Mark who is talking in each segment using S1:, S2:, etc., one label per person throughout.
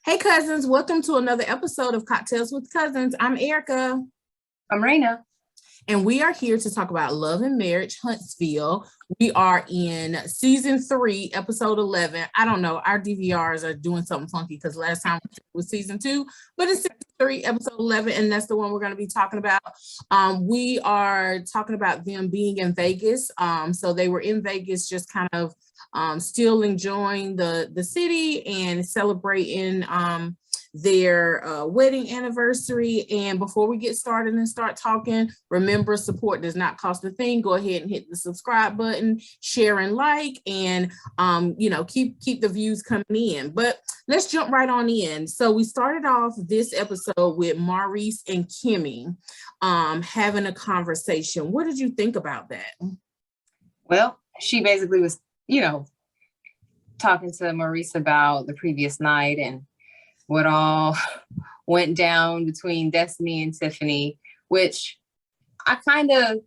S1: Hey cousins, welcome to another episode of Cocktails with Cousins. I'm Erica.
S2: I'm Raina.
S1: And we are here to talk about love and marriage, Huntsville. We are in season 3, episode 11. I don't know, our DVRs are doing something funky because last time was season 2, but it's season 3, episode 11, and that's the one we're going to be talking about. We are talking about them being in Vegas. So they were in Vegas just kind of still enjoying the city and celebrating their wedding anniversary. And before we get started and start talking, remember, support does not cost a thing. Go ahead and hit the subscribe button, share and like, and keep the views coming in. But let's jump right on in. So we started off this episode with Maurice and Kimmy having a conversation. What did you think about that?
S2: Well, she basically was, talking to Maurice about the previous night and what all went down between Destiny and Tiffany, which I kind of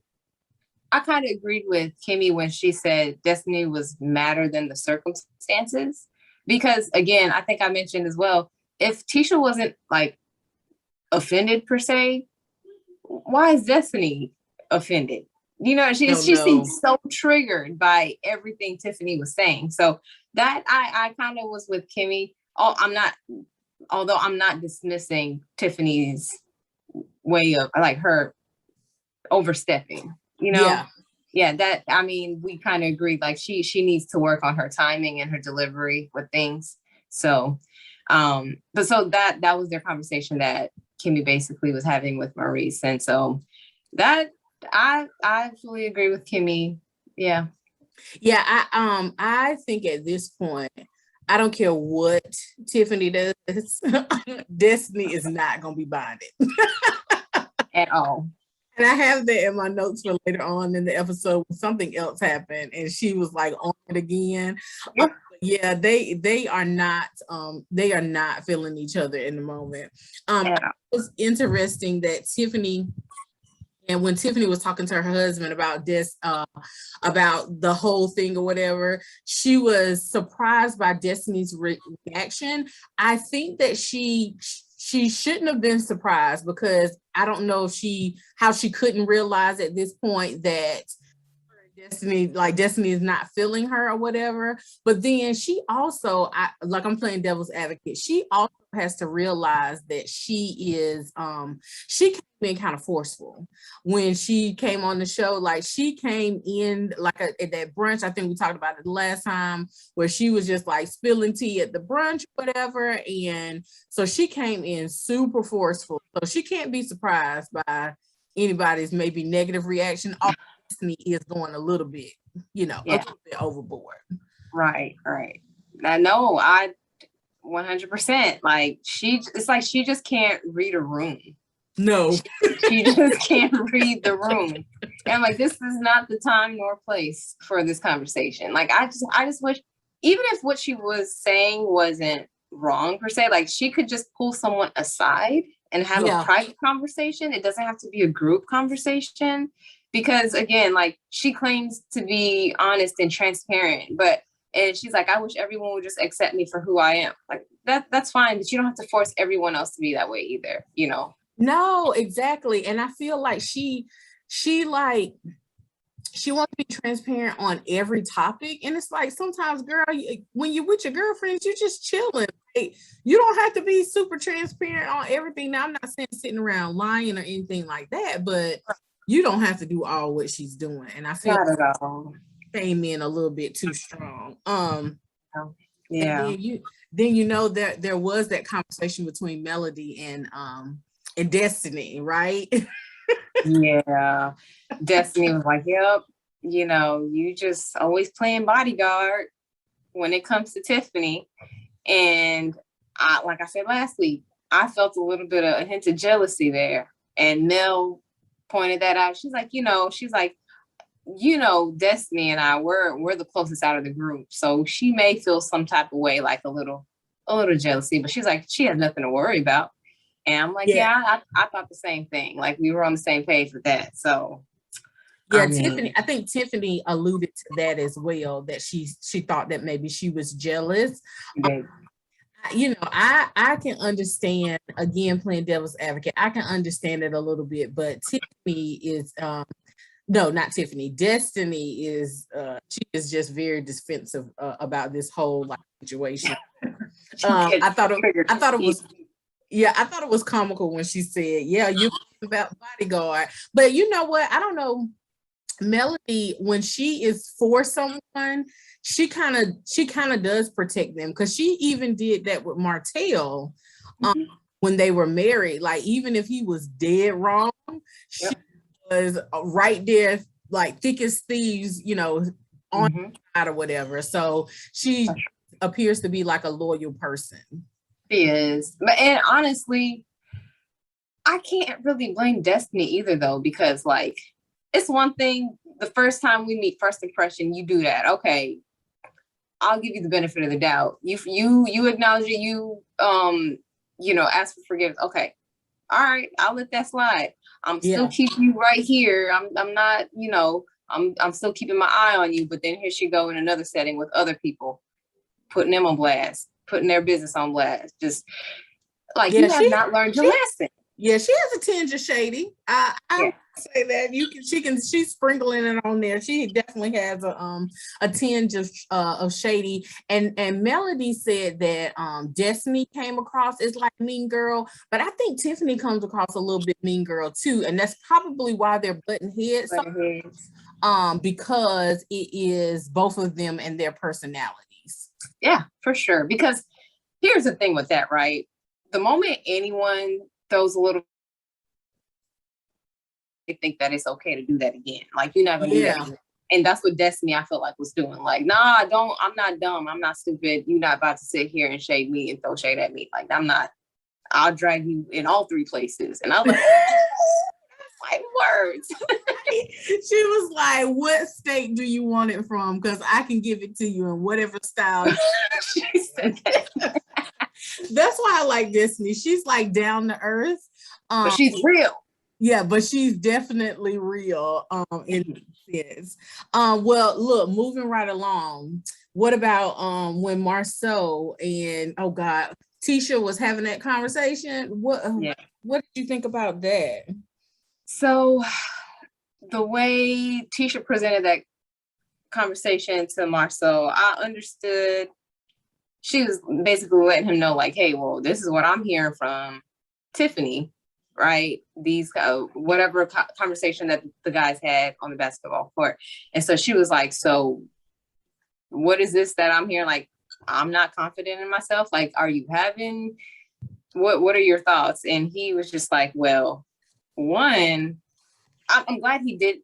S2: agreed with Kimmy when she said Destiny was madder than the circumstances. Because again, I think I mentioned as well, if Tisha wasn't like offended per se, why is Destiny offended? She seemed so triggered by everything Tiffany was saying. So that I kind of was with Kimmy. Although I'm not dismissing Tiffany's way of like her overstepping,
S1: Yeah.
S2: We kind of agreed, like she needs to work on her timing and her delivery with things. So, but so that was their conversation that Kimmy basically was having with Maurice. And so that I absolutely agree with Kimmy. Yeah.
S1: Yeah. I think at this point, I don't care what Tiffany does. Destiny is not going to be bonded
S2: at all.
S1: And I have that in my notes for later on in the episode when something else happened and she was like on it again. Yeah, they are not feeling each other in the moment. It was interesting that Tiffany, and when Tiffany was talking to her husband about this, about the whole thing or whatever, she was surprised by Destiny's reaction. I think that she shouldn't have been surprised, because I don't know how she couldn't realize at this point that Destiny is not feeling her or whatever. But then she also, I'm playing devil's advocate, she also has to realize that she came in kind of forceful when she came on the show. Like she came in at that brunch, I think we talked about it last time, where she was just like spilling tea at the brunch, whatever. And so she came in super forceful. So she can't be surprised by anybody's maybe negative reaction. Destiny is going a little bit, a little bit overboard.
S2: Right. I know. I 100%. Like it's like she just can't read a room.
S1: No,
S2: she just can't read the room. And like, this is not the time nor place for this conversation. Like, I just wish, even if what she was saying wasn't wrong per se, like she could just pull someone aside and have a private conversation. It doesn't have to be a group conversation, because again, like she claims to be honest and transparent, and she's like, I wish everyone would just accept me for who I am. Like that's fine, but you don't have to force everyone else to be that way either,
S1: No, exactly. And I feel like she wants to be transparent on every topic. And it's like, sometimes, girl, when you're with your girlfriends, you're just chilling. Like, you don't have to be super transparent on everything. Now, I'm not saying sitting around lying or anything like that, but you don't have to do all what she's doing. And I feel
S2: not at all.
S1: Came in a little bit too strong.
S2: Yeah.
S1: And then there was that conversation between Melody and Destiny, right?
S2: Yeah. Destiny was like, yep, you just always playing bodyguard when it comes to Tiffany. And like I said last week, I felt a little bit of a hint of jealousy there. And Mel pointed that out. She's like, Destiny and I, we're the closest out of the group. So she may feel some type of way, like a little jealousy, but she's like, she has nothing to worry about. And I'm like, I thought the same thing. Like we were on the same page with that. So
S1: yeah, I think Tiffany alluded to that as well, that she thought that maybe she was jealous. I can understand, again, playing devil's advocate. I can understand it a little bit, but Tiffany is no, not Tiffany. Destiny is she is just very defensive about this whole like situation. I thought it was yeah, I thought it was comical when she said, "Yeah, you're about bodyguard." But you know what? I don't know. Melody, when she is for someone, she kind of does protect them, because she even did that with Martell when they were married. Like, even if he was dead wrong, she was right there, like thick as thieves, on the side or whatever. So she appears to be like a loyal person.
S2: She is. And honestly, I can't really blame Destiny either, though, because like, it's one thing, the first time we meet, first impression, you do that. Okay, I'll give you the benefit of the doubt. You acknowledge it, ask for forgiveness. Okay. All right, I'll let that slide. I'm still keeping you right here. I'm not, I'm still keeping my eye on you. But then here she go in another setting with other people, putting them on blast, putting their business on blast. Just like, you have not learned your lesson.
S1: Yeah, she has a tinge of shady. I say that she's sprinkling it on there. She definitely has a tinge of shady. And Melody said that Destiny came across as like mean girl, but I think Tiffany comes across a little bit mean girl too, and that's probably why they're butting heads. Because it is both of them and their personalities.
S2: Yeah, for sure. Because here's the thing with that, right? The moment anyone throws a little, they think that it's okay to do that again. Like, you're not gonna do that again. And that's what Destiny, I feel like, was doing. Like, nah, I'm not dumb. I'm not stupid. You're not about to sit here and shade me and throw shade at me. Like, I'll drag you in all three places. And I was like, my words.
S1: She was like, what state do you want it from? Because I can give it to you in whatever style.
S2: She said that.
S1: That's why I like Destiny. She's like down to earth.
S2: But she's real.
S1: Yeah, but she's definitely real in this. Well, look, moving right along. What about when Marceau and Tisha was having that conversation? What did you think about that?
S2: So the way Tisha presented that conversation to Marceau, I understood. She was basically letting him know, like, hey, well, this is what I'm hearing from Tiffany, right? These whatever conversation that the guys had on the basketball court. And so she was like, so what is this that I'm hearing? Like, I'm not confident in myself. Like, are you having, what are your thoughts? And he was just like, well, one, I'm glad he did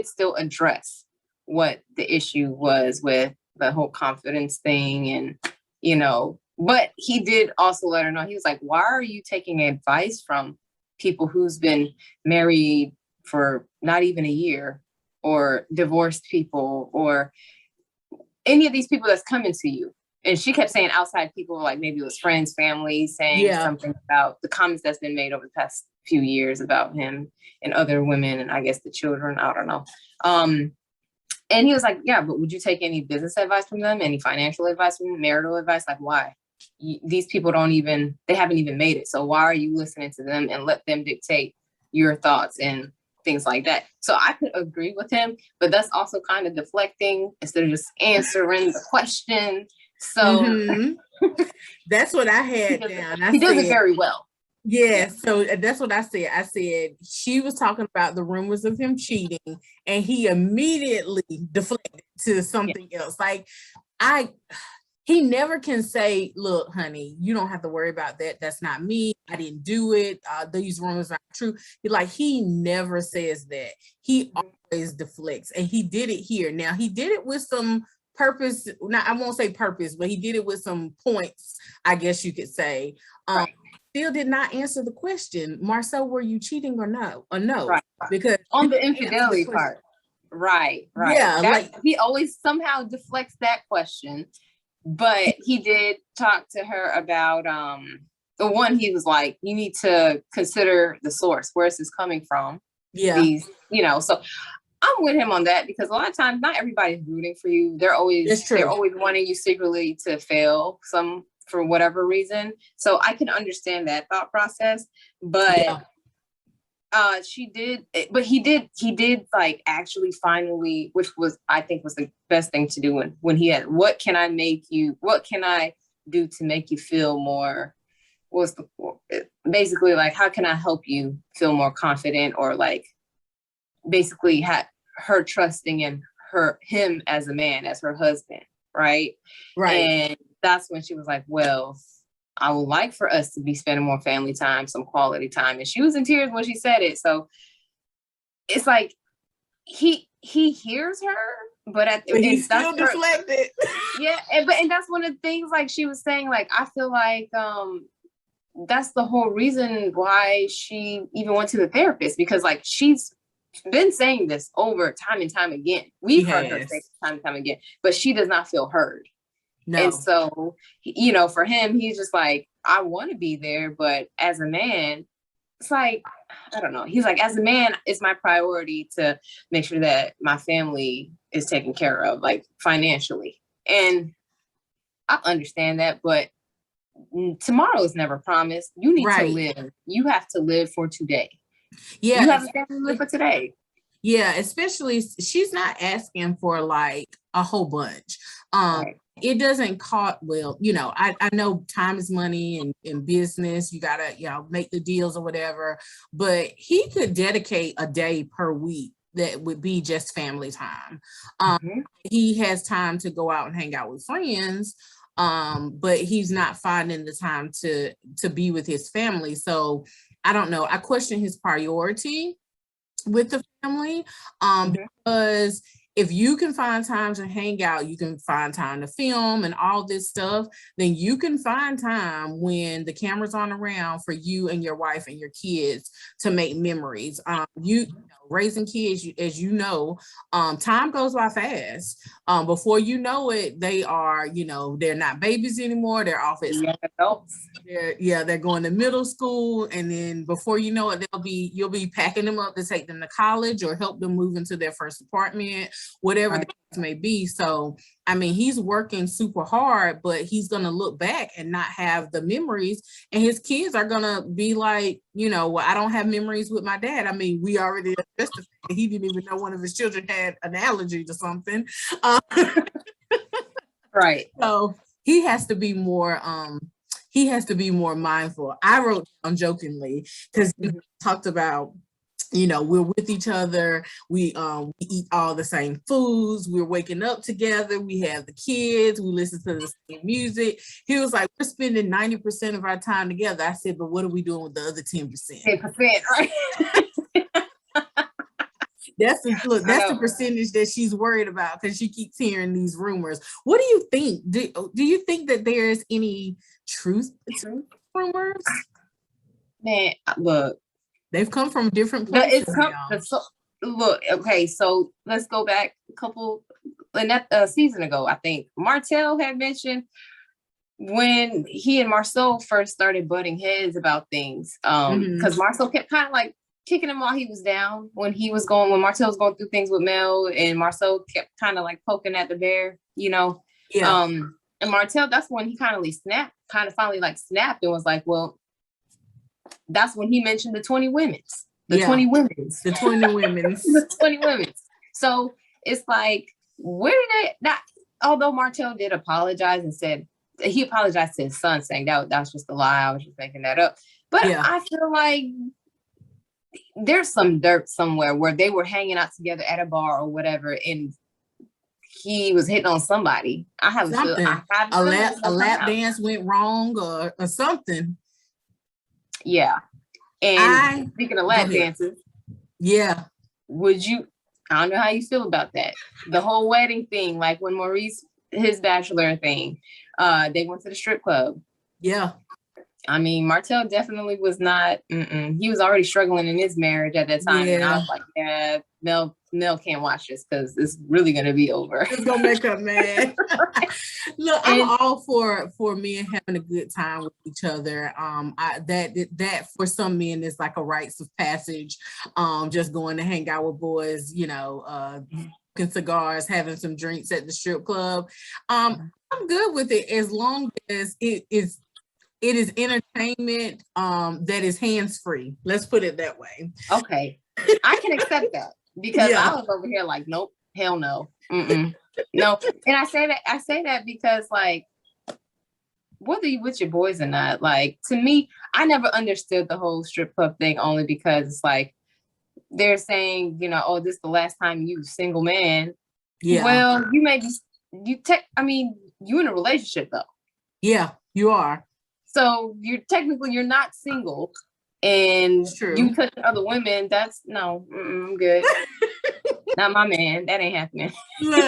S2: still address what the issue was with the whole confidence thing. And, but he did also let her know, he was like, why are you taking advice from people who's been married for not even a year, or divorced people, or any of these people that's coming to you? And she kept saying outside people, like maybe it was friends, family, saying something about the comments that's been made over the past few years about him and other women, and I guess the children, I don't know. And he was like, yeah, but would you take any business advice from them? Any financial advice from them? Marital advice? Like, why? These people they haven't even made it. So why are you listening to them and let them dictate your thoughts and things like that? So I could agree with him, but that's also kind of deflecting instead of just answering the question. So
S1: that's what I had down.
S2: He does it very well.
S1: Yeah, so that's what I said. I said she was talking about the rumors of him cheating, and he immediately deflected to something else. Like, he never can say, look, honey, you don't have to worry about that. That's not me. I didn't do it. These rumors aren't true. He never says that. He always deflects, and he did it here. Now, he did it with some purpose. Now, I won't say purpose, but he did it with some points, I guess you could say. Still did not answer the question. Marceau, were you cheating or no? Right. Because
S2: on the infidelity part. Right. Yeah. He always somehow deflects that question. But he did talk to her about the one. He was like, you need to consider the source. Where is this coming from?
S1: Yeah.
S2: So I'm with him on that, because a lot of times not everybody's rooting for you. They're always wanting you secretly to fail for whatever reason. So I can understand that thought process, but he did like actually finally, which was, I think, was the best thing to do when he had, what can I do to make you feel more, basically like, how can I help you feel more confident, or like basically her trusting in him as a man, as her husband, right? And that's when she was like, well, I would like for us to be spending more family time, some quality time. And she was in tears when she said it. So it's like he hears her, but
S1: he's still deflected.
S2: Yeah, and that's one of the things, like she was saying, like, I feel like that's the whole reason why she even went to the therapist, because like she's been saying this over time and time again. We've heard her say time and time again, but she does not feel heard. No. And so, you know, for him, he's just like, I want to be there, but as a man, it's like, I don't know. He's like, as a man, it's my priority to make sure that my family is taken care of, like financially. And I understand that, but tomorrow is never promised. You need to live. You have to live for today. Yeah. You have to live for today.
S1: Yeah, especially she's not asking for like a whole bunch. It doesn't cost, well, you know, I know time is money, and in business, you gotta, you know, make the deals or whatever, but he could dedicate a day per week that would be just family time. He has time to go out and hang out with friends, but he's not finding the time to be with his family. So I don't know. I question his priority with the family, because if you can find time to hang out, you can find time to film and all this stuff, then you can find time when the camera's on around for you and your wife and your kids to make memories. You know, raising kids, as you know, time goes by fast. Before you know it, they are, you know, they're not babies anymore. They're off at adults. They're going to middle school, and then before you know it, you'll be packing them up to take them to college or help them move into their first apartment, whatever the case may be. So, I mean, he's working super hard, but he's going to look back and not have the memories, and his kids are going to be like, you know, well, I don't have memories with my dad. I mean, we already addressed the fact that he didn't even know one of his children had an allergy to something. So he has to be more mindful. I wrote down jokingly, because we talked about, you know, we're with each other, we eat all the same foods, we're waking up together, we have the kids, we listen to the same music. He was like, we're spending 90% of our time together. I said, but what are we doing with the other 10%? 10%, right? That's the percentage that she's worried about, because she keeps hearing these rumors. What do you think? Do you think that there's any truth to rumors?
S2: Man, look,
S1: they've come from different places.
S2: Look, okay, so let's go back a season ago. I think Martell had mentioned when he and Marceau first started butting heads about things, because Marceau kept kind of like kicking him while he was down, when Martell was going through things with Mel, and Marceau kept kind of like poking at the bear, you know. And Martell, that's when he finally snapped and was like, well, that's when he mentioned the 20 women's. The 20 women's. So it's like, where did it not, although Martell did apologize and said he apologized to his son, saying that was just a lie, I was just making that up. But I feel like there's some dirt somewhere where they were hanging out together at a bar or whatever, and he was hitting on somebody. I have a
S1: lap dance went wrong or something.
S2: Yeah. And speaking of lap dances, would you, I don't know how you feel about that. The whole wedding thing, like when Maurice, his bachelor thing, they went to the strip club. I mean, Martell definitely was not. He was already struggling in his marriage at that time, and I was like, "Yeah, Mel can't watch this because it's really gonna be over.
S1: It's gonna make her mad." Look, I'm all for men having a good time with each other. That for some men is like a rites of passage. Just going to hang out with boys, smoking cigars, having some drinks at the strip club. I'm good with it as long as it is entertainment that is hands-free. Let's put it that way.
S2: Okay. I can accept that because I was over here like, nope, hell no. No. And I say that because like, whether you with your boys or not, like to me, I never understood the whole strip club thing only because it's like they're saying, oh, this is the last time you single man. Yeah. Well, you may be you in a relationship though.
S1: Yeah, you are.
S2: So you're not single and you touch other women. That's no, I'm good. Not my man. That ain't happening.
S1: Look,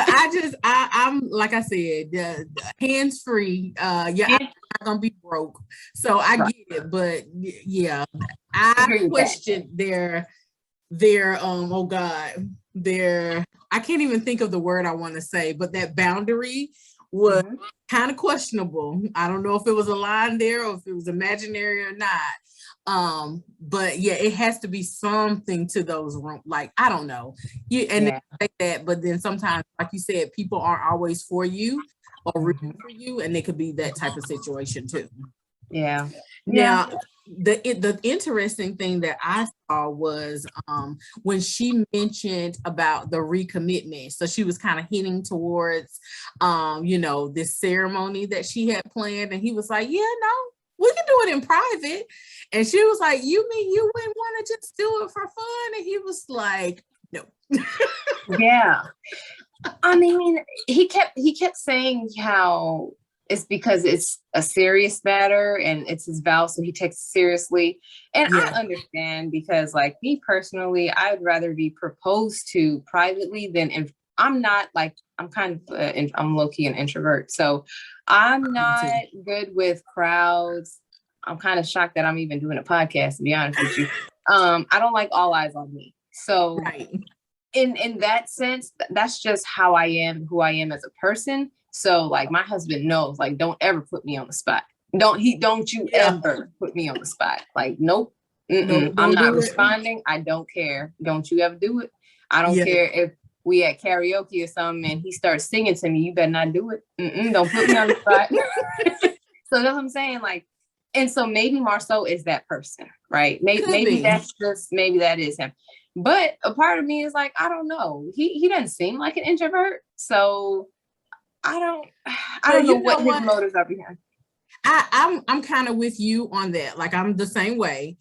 S1: I'm like I said, hands free. I'm not gonna be broke, so I get it. But yeah, I question their oh God, I can't even think of the word I want to say, but that boundary was kind of questionable. I don't know if it was a line there or if it was imaginary or not. But yeah, it has to be something to those rooms. Like, I don't know. They say that, but then sometimes, like you said, people aren't always for you or rooting for you, and they could be that type of situation too.
S2: Yeah.
S1: Now, the interesting thing that I saw was when she mentioned about the recommitment. So she was kind of hinting towards, this ceremony that she had planned, and he was like, "Yeah, no, we can do it in private." And she was like, "You mean you wouldn't want to just do it for fun?" And he was like, "No."
S2: Yeah. I mean, he kept saying how it's because it's a serious matter and it's his vow, so he takes it seriously. And I understand because, like, me personally, I'd rather be proposed to privately than I'm low-key an introvert, so I'm not good with crowds. I'm kind of shocked that I'm even doing a podcast, to be honest with you. I don't like all eyes on me. So in that sense, that's just how I am, who I am as a person. So like my husband knows, like, don't ever put me on the spot. Don't you ever put me on the spot. Like, nope. I'm not responding. I don't care. Don't you ever do it. I don't care if we at karaoke or something and he starts singing to me, you better not do it. Don't put me on the spot. So that's what I'm saying. Like, and so maybe Marceau is that person, right? Maybe that is him. But a part of me is like, I don't know. He doesn't seem like an introvert. So I don't know what his motives are behind.
S1: I'm kind of with you on that. Like, I'm the same way.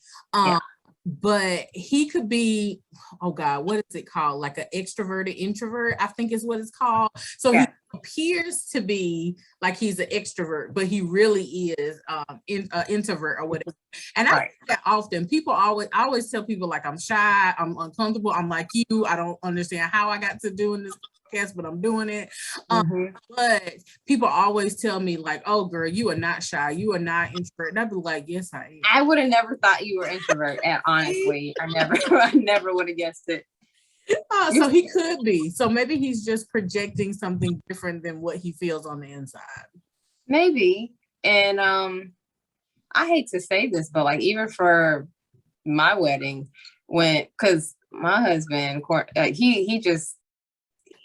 S1: But he could be, oh God, what is it called? Like an extroverted introvert, I think is what it's called. So he appears to be like he's an extrovert, but he really is an introvert or whatever. And I think that often I always tell people, like, I'm shy, I'm uncomfortable, I'm like you, I don't understand how I got to doing this podcast, but I'm doing it. But people always tell me, like, oh girl, you are not shy, you are not introvert. And I'd be like, yes, I am.
S2: I would have never thought you were introvert, honestly. I never would have guessed it.
S1: So he could be. So maybe he's just projecting something different than what he feels on the inside.
S2: Maybe. And I hate to say this, but like, even for my wedding, because my husband,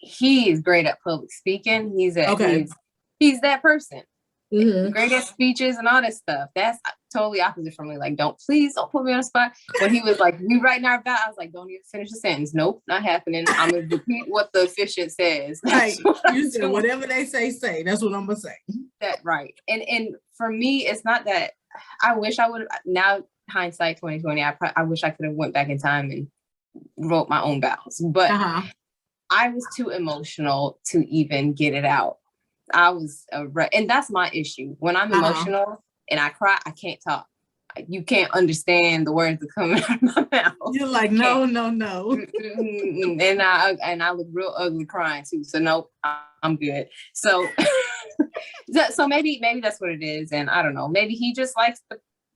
S2: he is great at public speaking. He's that person. Great at speeches and all that stuff. That's totally opposite from me. Like, please don't put me on the spot. When he was like, we writing our vow, I was like, don't even finish the sentence. Nope, not happening. I'm gonna repeat what the officiant says.
S1: Right. You said whatever they say. That's what I'm gonna say.
S2: That right. And for me, it's not that. I wish I would have. Now, hindsight 2020, I wish I could have went back in time and wrote my own vows. But I was too emotional to even get it out. I was, and that's my issue. When I'm emotional and I cry, I can't talk. You can't understand the words that come out of my mouth.
S1: You're like, no.
S2: And I look real ugly crying too. So nope, I'm good. So, so maybe that's what it is. And I don't know. Maybe he just likes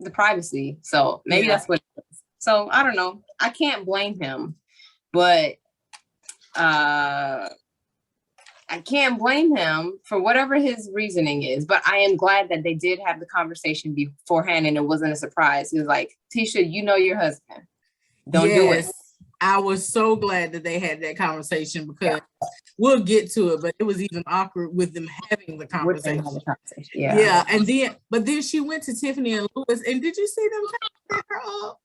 S2: the privacy. So maybe that's what it is. So I don't know. I can't blame him, but I can't blame him for whatever his reasoning is, but I am glad that they did have the conversation beforehand and it wasn't a surprise. It was like, Tisha, you know your husband. Don't do it.
S1: I was so glad that they had that conversation because we'll get to it, but it was even awkward with them having the conversation. Yeah. And then she went to Tiffany and Louis, and did you see them pick her up?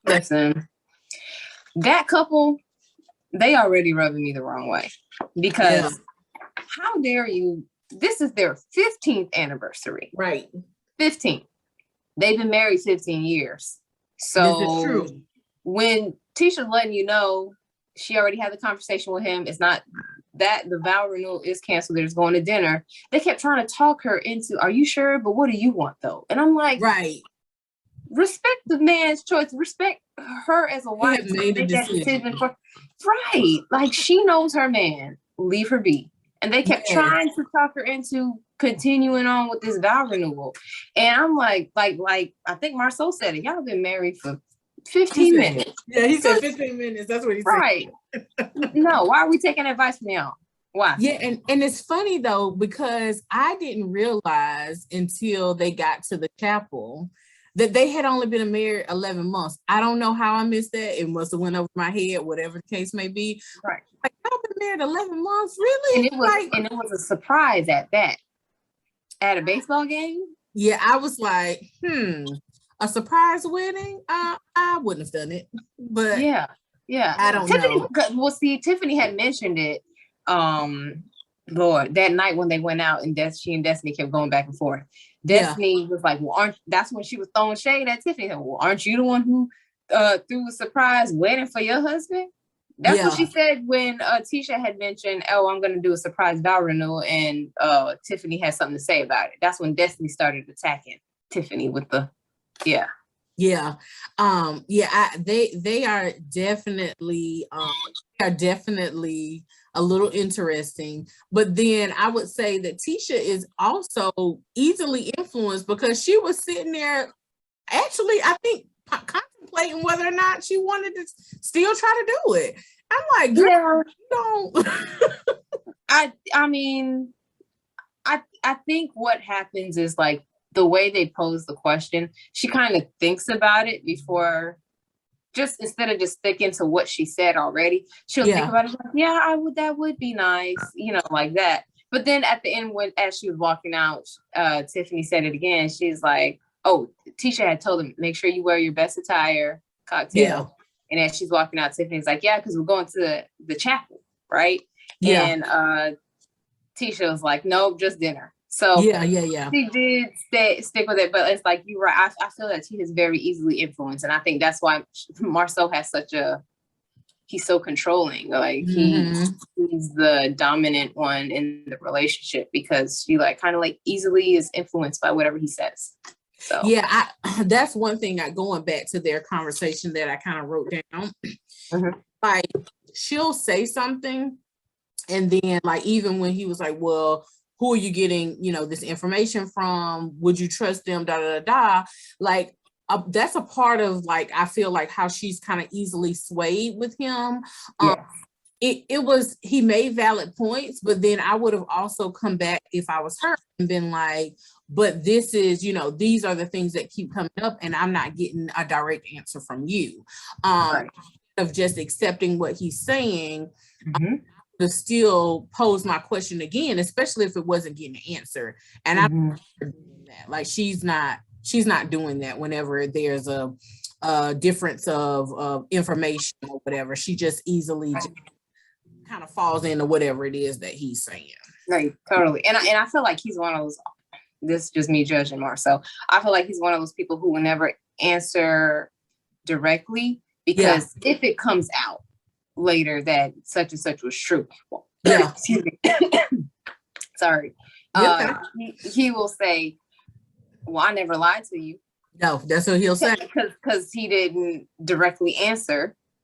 S2: Listen, that couple, they already rubbing me the wrong way because how dare you? This is their 15th anniversary.
S1: Right.
S2: 15. They've been married 15 years. So
S1: this is true.
S2: When Tisha's letting you know she already had the conversation with him, it's not that the vow renewal is canceled, they're just going to dinner. They kept trying to talk her into, are you sure? But what do you want though? And I'm like,
S1: right.
S2: Respect the man's choice. Respect her as a wife.
S1: Made a decision.
S2: Right. Like she knows her man. Leave her be. And they kept trying to talk her into continuing on with this vow renewal. And I'm like I think Marceau said it. Y'all been married for 15 minutes.
S1: Yeah, he said 15 minutes. That's what he said.
S2: Right. No, why are we taking advice from y'all? Why?
S1: Yeah, and it's funny though, because I didn't realize until they got to the chapel that they had only been married 11 months. I don't know how I missed that. It must have went over my head, whatever the case may be.
S2: Right.
S1: Like, I've been married 11 months, really?
S2: And it was a surprise at that. At a baseball game?
S1: Yeah, I was like, a surprise wedding? I wouldn't have done it. But
S2: yeah.
S1: I don't know.
S2: Well, see, Tiffany had mentioned it, Lord, that night when they went out and she and Destiny kept going back and forth. Destiny was like, well, that's when she was throwing shade at Tiffany. Well, aren't you the one who threw a surprise wedding for your husband? That's what she said when Tisha had mentioned, oh, I'm going to do a surprise vow renewal, and Tiffany had something to say about it. That's when Destiny started attacking Tiffany with the, they are definitely a little interesting. But then I would say that Tisha is also easily influenced because she was sitting there, actually, I think, contemplating whether or not she wanted to still try to do it. I'm like, girl, you don't. I mean, I think what happens is like the way they pose the question, she kind of thinks about it before, just instead of just sticking to what she said already, she'll think about it. Like, that would be nice, like that. But then at the end, as she was walking out, Tiffany said it again. She's like, oh, Tisha had told him, make sure you wear your best attire, cocktail. Yeah. And as she's walking out, Tiffany's like, yeah, because we're going to the chapel, right? Yeah. And Tisha was like, nope, just dinner. So she did stick with it, but it's like, you're right. I feel that she is very easily influenced. And I think that's why Marceau has he's so controlling. Like he's the dominant one in the relationship because she kind of easily is influenced by whatever he says. So
S1: that's one thing. Going back to their conversation that I kind of wrote down, like she'll say something, and then even when he was like, well, who are you getting, this information from? Would you trust them? That's a part of I feel like how she's kind of easily swayed with him. He made valid points, but then I would have also come back if I was her and been like, but this is, these are the things that keep coming up and I'm not getting a direct answer from you. Of just accepting what he's saying, to still pose my question again, especially if it wasn't getting an answer. And I'm not doing that. She's not doing that whenever there's a difference of information or whatever. She just easily just kind of falls into whatever it is that he's saying.
S2: Right, totally. And I feel like he's one of those, this is just me judging Marceau. I feel like he's one of those people who will never answer directly because if it comes out later that such and such was true. Excuse me. Sorry. He will say, well, I never lied to you.
S1: No, that's what he'll say.
S2: Because he didn't directly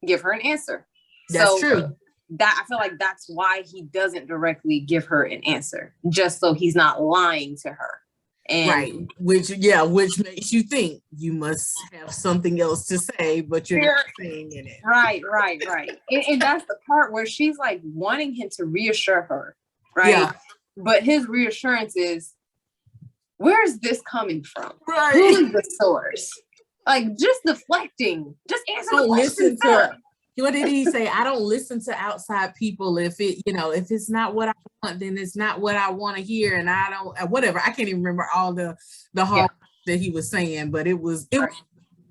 S2: give her an answer.
S1: That's true.
S2: That I feel like that's why he doesn't directly give her an answer, just so he's not lying to her
S1: Right.
S2: And
S1: Which makes you think you must have something else to say, but you're not saying it.
S2: Right. And that's the part where she's like wanting him to reassure her, right?
S1: Yeah.
S2: But his reassurance is, where's this coming from?
S1: Right.
S2: Who is the source? Like, just deflecting. Just answer the question.
S1: What did he say? I don't listen to outside people. If it's not what I want, then it's not what I want to hear. And I don't, whatever. I can't even remember all the hard that he was saying, but it was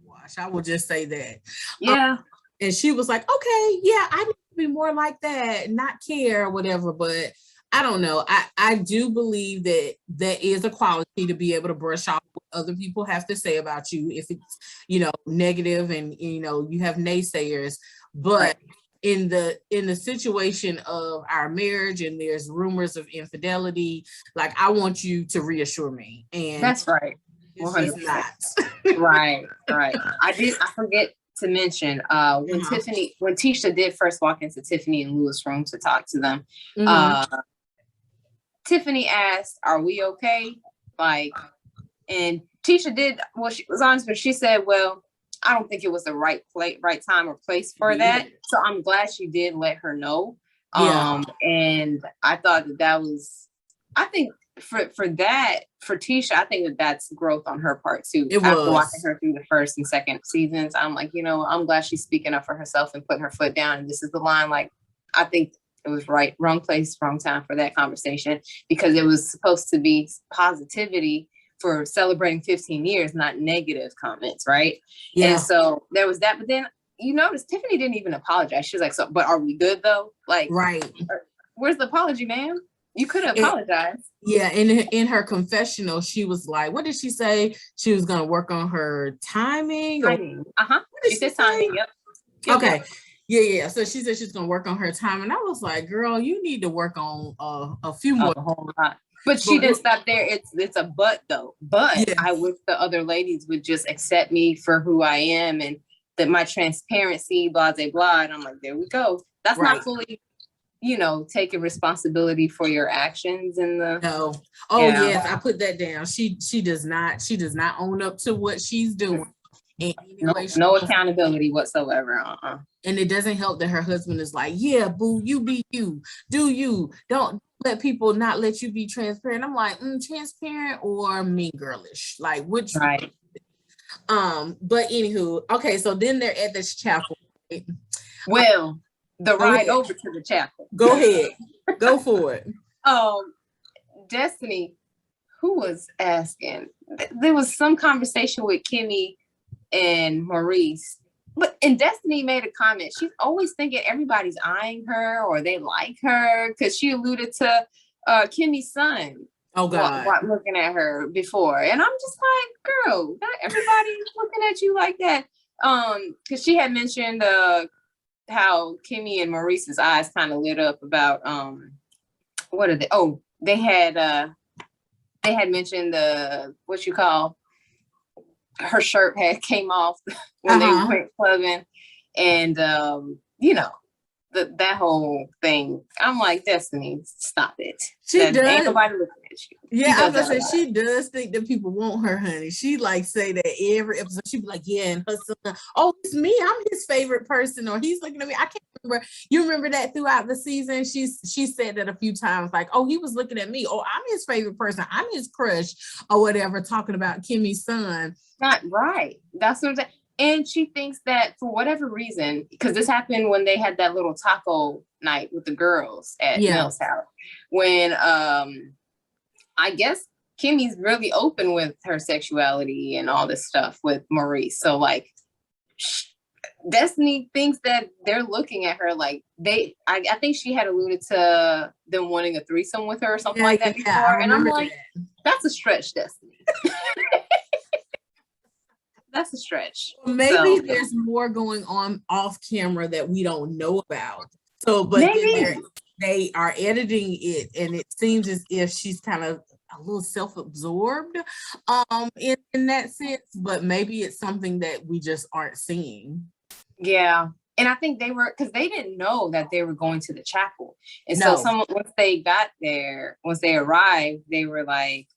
S1: wash. I will just say that.
S2: Yeah.
S1: And she was like, okay, yeah, I need to be more like that, not care or whatever. But I don't know. I do believe that is a quality to be able to brush off what other people have to say about you if it's, negative and, you have naysayers. But in the situation of our marriage and there's rumors of infidelity, like, I want you to reassure me. And
S2: that's right.
S1: 100%.
S2: Not. Right. I forget to mention when Tisha did first walk into Tiffany and Louis' room to talk to them, Tiffany asked, "Are we okay?" And Tisha did, well, she was honest, but she said, well, I don't think it was the right time or place for that. So I'm glad she did let her know. And I thought that was, I think for Tisha, I think that's growth on her part too. After watching her through the first and second seasons, I'm like, I'm glad she's speaking up for herself and putting her foot down. And this is the line. Like, I think it was wrong place, wrong time for that conversation, because it was supposed to be positivity for celebrating 15 years, not negative comments, right? Yeah. And so there was that. But then you notice Tiffany didn't even apologize. She was like, "So, but are we good though?" Like, right? Where's the apology, ma'am? You could have apologized.
S1: Yeah, in her confessional, she was like, "What did she say? She was going to work on her timing."
S2: She said timing. Yep.
S1: Okay. Yeah. So she said she's going to work on her time, and I was like, "Girl, you need to work on a few more."
S2: A whole lot. But she didn't stop there. It's a but though. But I wish the other ladies would just accept me for who I am and that my transparency, blah, blah, blah. And I'm like, there we go. That's not fully, taking responsibility for your actions in the.
S1: No. Oh yes, I put that down. She does not own up to what she's doing.
S2: No accountability whatsoever.
S1: And it doesn't help that her husband is like, yeah, boo, you be you, do you, don't let people not let you be transparent. I'm like, transparent or mean girlish, like which.
S2: Right.
S1: But anywho, okay, so then they're at this chapel. Right?
S2: Well, the ride over to the chapel.
S1: Go ahead, go for it.
S2: Destiny, who was asking? There was some conversation with Kimmy and Maurice, and Destiny made a comment. She's always thinking everybody's eyeing her or they like her, because she alluded to Kimmy's son.
S1: Oh God,
S2: looking at her before, and I'm just like, girl, not everybody's looking at you like that. Because she had mentioned how Kimmy and Maurice's eyes kind of lit up about what are they? Oh, they had mentioned her shirt had came off when they went clubbing, and that whole thing. I'm like, Destiny, stop it. Ain't nobody looking at you.
S1: Yeah, I was gonna say, she does think that people want her, honey. She like say that every episode. She'd be like, yeah, and her son, oh, it's me. I'm his favorite person, or he's looking at me. I can't remember. You remember that throughout the season? She said that a few times, like, oh, he was looking at me. Oh, I'm his favorite person. I'm his crush, or whatever, talking about Kimmy's son.
S2: Not right. That's what I'm saying. And she thinks that for whatever reason, because this happened when they had that little taco night with the girls at Mel's house, when I guess Kimmy's really open with her sexuality and all this stuff with Maurice. So like, Destiny thinks that they're looking at her like I think she had alluded to them wanting a threesome with her or something like that before. And I'm like, that's a stretch, Destiny. That's a stretch.
S1: Maybe there's more going on off camera that we don't know about. So, but they are editing it, and it seems as if she's kind of a little self-absorbed in that sense, but maybe it's something that we just aren't seeing.
S2: Yeah. And I think they were, because they didn't know that they were going to the chapel. And so once they arrived, they were like,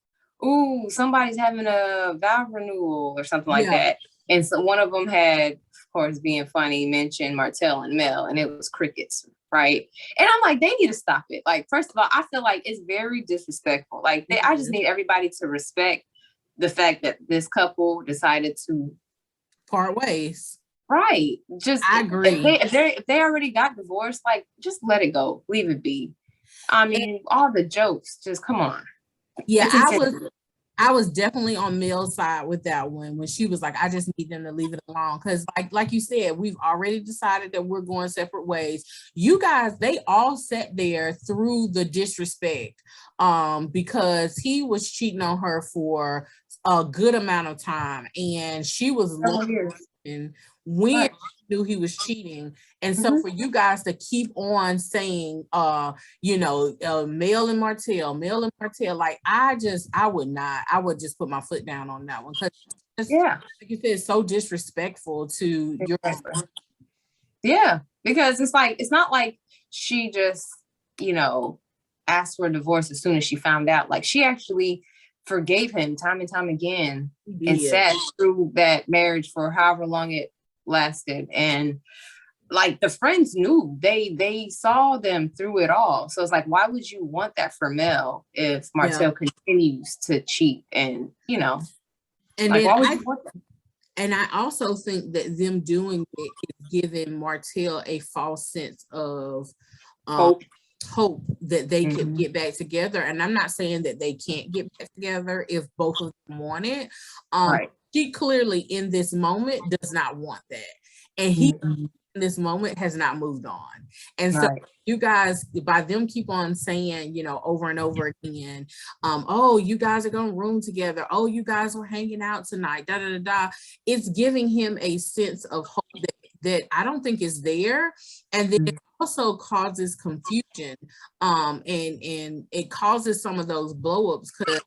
S2: ooh, somebody's having a vow renewal or something like
S1: Yeah.
S2: that. And so one of them had, of course, being funny, mentioned Martell and Mel, and it was crickets, right? And I'm like, they need to stop it. Like, first of all, I feel like it's very disrespectful. Like, I just need everybody to respect the fact that this couple decided to
S1: part ways.
S2: Right. Just
S1: I agree.
S2: If they already got divorced, like, just let it go. Leave it be. I mean, all the jokes, just come on.
S1: Yeah, I was definitely on Mel's side with that one when she was like, I just need them to leave it alone. Because like you said, we've already decided that we're going separate ways. You guys, they all sat there through the disrespect because he was cheating on her for a good amount of time. And she was looking when she knew he was cheating. And so for you guys to keep on saying, Mel and Martell, like I would just put my foot down on that one. Because like you said, it's so disrespectful to your husband.
S2: Yeah, because it's not like she just, asked for a divorce as soon as she found out. Like, she actually forgave him time and time again and sat through that marriage for however long it lasted. And like, the friends knew, they saw them through it all. So it's like, why would you want that for Mel if Martell continues to cheat? And
S1: and like, why would you want that? And I also think that them doing it is giving Martell a false sense of hope that they could get back together. And I'm not saying that they can't get back together if both of them want it. She clearly in this moment does not want that. And he in this moment has not moved on. And so you guys, by them keep on saying, over and over again, oh, you guys are going to room together. Oh, you guys were hanging out tonight. Da, da, da, da. It's giving him a sense of hope that I don't think is there. And then it also causes confusion. And it causes some of those blow-ups because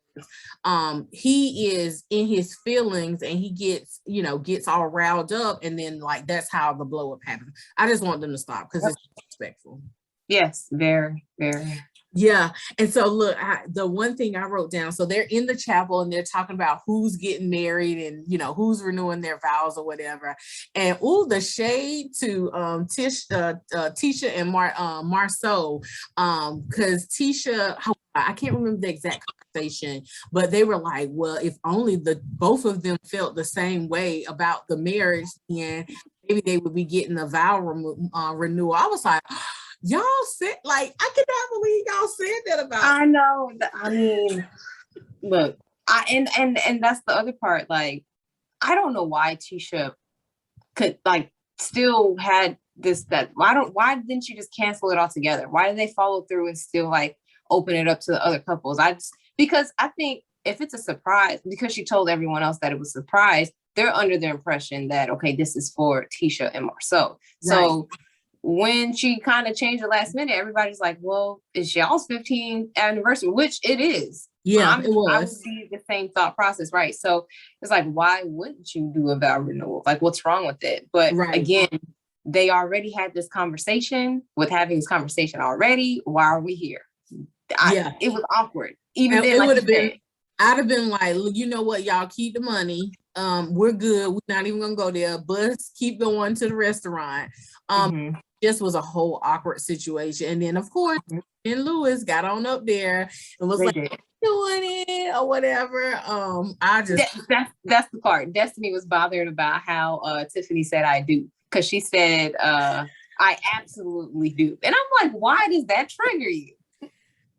S1: he is in his feelings and he gets all riled up, and then like that's how the blow-up happens. I just want them to stop because it's disrespectful.
S2: Yes, very, very.
S1: Yeah. And so look, the one thing I wrote down, so they're in the chapel and they're talking about who's getting married and who's renewing their vows or whatever. And the shade to Tisha and Marceau, because Tisha, I can't remember the exact conversation, but they were like, well, if only both of them felt the same way about the marriage, then maybe they would be getting a vow renewal. I was like, y'all said, like, I cannot believe y'all said that about.
S2: I know. I mean, look, and that's the other part. Like, I don't know why Tisha could still had that. Why didn't you just cancel it altogether? Why did they follow through and still open it up to the other couples? Because I think if it's a surprise, because she told everyone else that it was a surprise, they're under the impression that, okay, this is for Tisha and Marceau. So when she kind of changed the last minute, everybody's like, well, it's y'all's 15th anniversary, which it is.
S1: Yeah, it was.
S2: I would see the same thought process, right? So it's like, why wouldn't you do a vow renewal? Like, what's wrong with it? But again, they already had this conversation. With having this conversation already, why are we here? It was awkward. Even then, it would have been.
S1: I'd have been like, you know what, y'all keep the money. We're good. We're not even gonna go there. But keep going to the restaurant. Just was a whole awkward situation. And then of course, and Lewis got on up there and was doing it or whatever.
S2: That's the part. Destiny was bothered about how Tiffany said I do, because she said I absolutely do. And I'm like, why does that trigger you?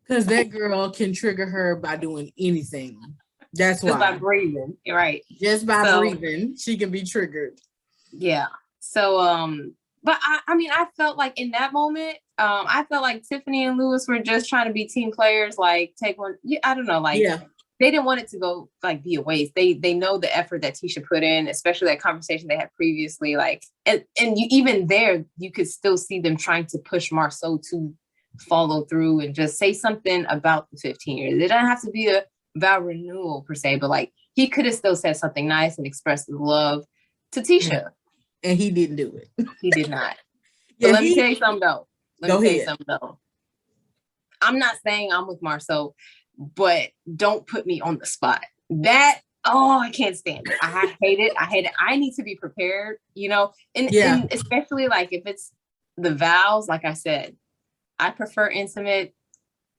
S1: Because that girl can trigger her by doing anything. That's why.
S2: Just by breathing, right?
S1: Just by breathing, she can be triggered.
S2: Yeah. So, but I felt like in that moment, I felt like Tiffany and Lewis were just trying to be team players, take one. I don't know, they didn't want it to go be a waste. They know the effort that Tisha put in, especially that conversation they had previously. And even there, you could still see them trying to push Marceau to follow through and just say something about the 15 years. It doesn't have to be a vow renewal per se, but he could have still said something nice and expressed his love to Tisha.
S1: And he didn't do it.
S2: He did not. But let me tell you something though. I'm not saying I'm with Marceau. but don't put me on the spot. That, oh, I can't stand it. I hate it. I hate it. I need to be prepared, you know, and especially like if it's the vows, like I said, I prefer intimate,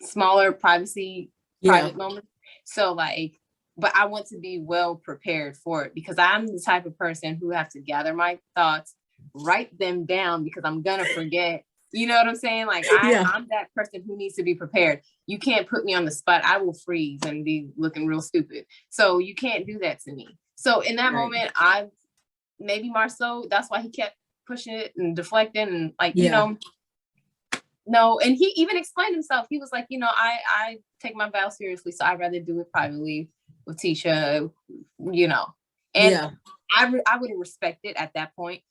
S2: smaller private moments. So like, but I want to be well prepared for it because I'm the type of person who have to gather my thoughts, write them down because I'm gonna forget. You know what I'm saying? Like I'm that person who needs to be prepared. You can't put me on the spot. I will freeze and be looking real stupid. So you can't do that to me. So in that moment, maybe Marceau, that's why he kept pushing it and deflecting and like, you know, no. And he even explained himself. He was like, you know, I take my vow seriously. So I'd rather do it privately with Tisha, you know, and I would have respected at that point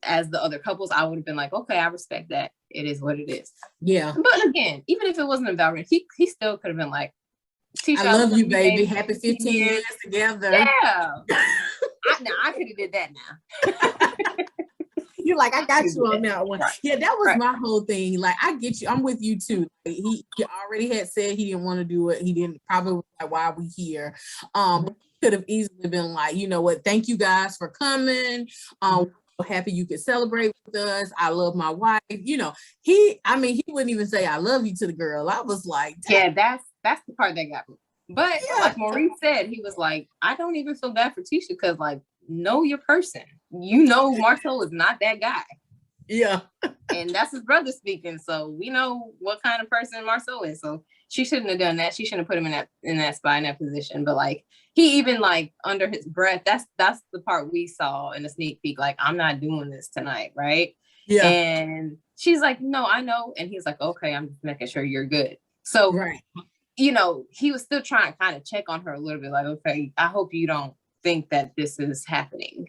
S2: as the other couples. I would have been like, okay, I respect that. It is what it is. Yeah. But again, even if it wasn't a vow ring, he still could have been like, Tisha,
S1: I love you, baby. Happy 15 years together.
S2: Yeah. I could have did that now.
S1: You're like, I got you on that one. Yeah, that was my whole thing. Like, I get you. I'm with you too. He already had said he didn't want to do it. He didn't probably like, why are we here? But he could have easily been like, you know what? Thank you guys for coming. Happy you could celebrate with us. I love my wife. You know, he wouldn't even say I love you to the girl. I was like,
S2: yeah, that's the part that got me. But like Maurice said, he was like, I don't even feel bad for Tisha because like, know your person. You know, Marceau is not that guy. Yeah. And that's his brother speaking. So we know what kind of person Marceau is. So she shouldn't have done that. She shouldn't have put him in that spot, in that position. But like, he even like under his breath, that's the part we saw in the sneak peek. Like, I'm not doing this tonight. Right. Yeah. And she's like, no, I know. And he's like, okay, I'm just making sure you're good. So, you know, he was still trying to kind of check on her a little bit. Like, okay, I hope you don't think that this is happening.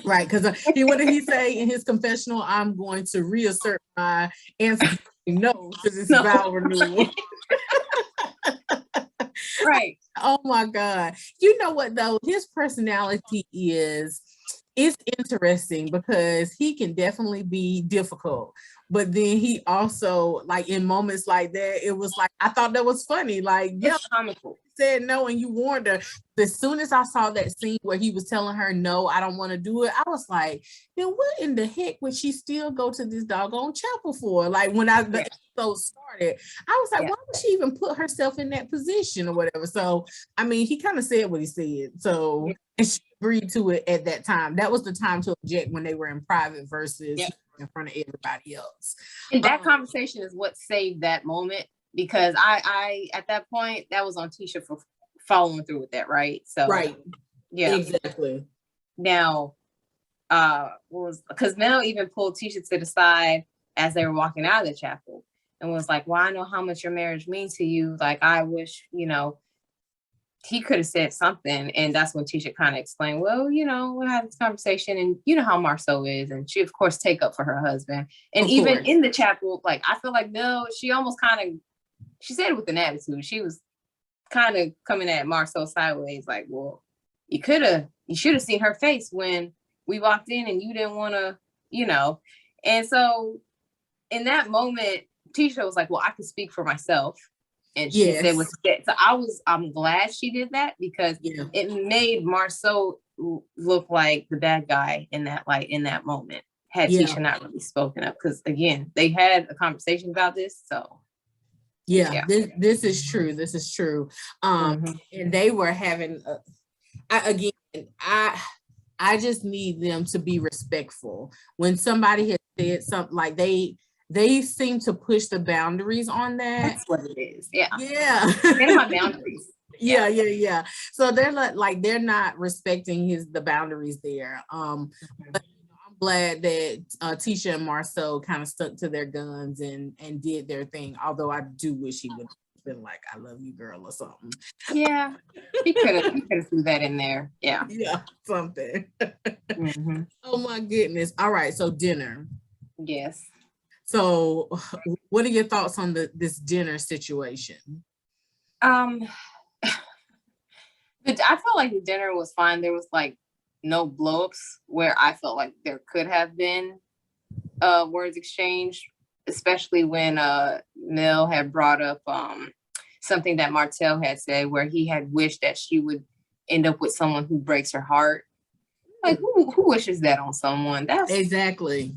S1: Right. Because what did he say in his confessional? I'm going to reassert my answer. No, because it's vow renewal. Right. Oh my God. You know what though? His personality is interesting because he can definitely be difficult. But then he also, like in moments like that, it was like, I thought that was funny. Like, yeah, comical. Said no and you warned her. As soon as I saw that scene where he was telling her, no, I don't want to do it, I was like, then what in the heck would she still go to this doggone chapel for? Like when the episode started, I was like, why would she even put herself in that position or whatever? So, I mean, he kind of said what he said. So, and she agreed to it at that time. That was the time to object when they were in private versus in front of everybody else.
S2: And that conversation is what saved that moment. Because I at that point, that was on Tisha for following through with that, right? So yeah,
S1: exactly.
S2: Now, because Mel even pulled Tisha to the side as they were walking out of the chapel and was like, "Well, I know how much your marriage means to you. Like, I wish, you know." He could have said something, and that's when Tisha kind of explained, well, you know, we'll have this conversation, and you know how Marceau is, and she of course take up for her husband. And of even in the chapel, like I feel like Mel, she almost kind of, she said it with an attitude. She was kind of coming at Marceau sideways, like, well, you should have seen her face when we walked in and you didn't want to, you know. And so in that moment, Tisha was like, well, I could speak for myself. And she said what she said. So I'm glad she did that because it made Marceau look like the bad guy in that moment. Had Tisha not really spoken up, because again, they had a conversation about this. So
S1: this is true. This is true. And they were having I just need them to be respectful. When somebody has said something, like they seem to push the boundaries on that.
S2: That's what it is. Yeah.
S1: Yeah.
S2: They don't have boundaries.
S1: Yeah. So they're they're not respecting the boundaries there. But I'm glad that Tisha and Marceau kind of stuck to their guns and did their thing. Although I do wish he would have been like, "I love you, girl," or something.
S2: Yeah, he could have threw that in there. Yeah,
S1: something. Oh my goodness! All right, so dinner.
S2: Yes.
S1: So, what are your thoughts on this dinner situation?
S2: I felt like the dinner was fine. There was like no blow-ups where I felt like there could have been words exchanged, especially when Mel had brought up something that Martell had said, where he had wished that she would end up with someone who breaks her heart. Like, who wishes that on someone? That's
S1: exactly.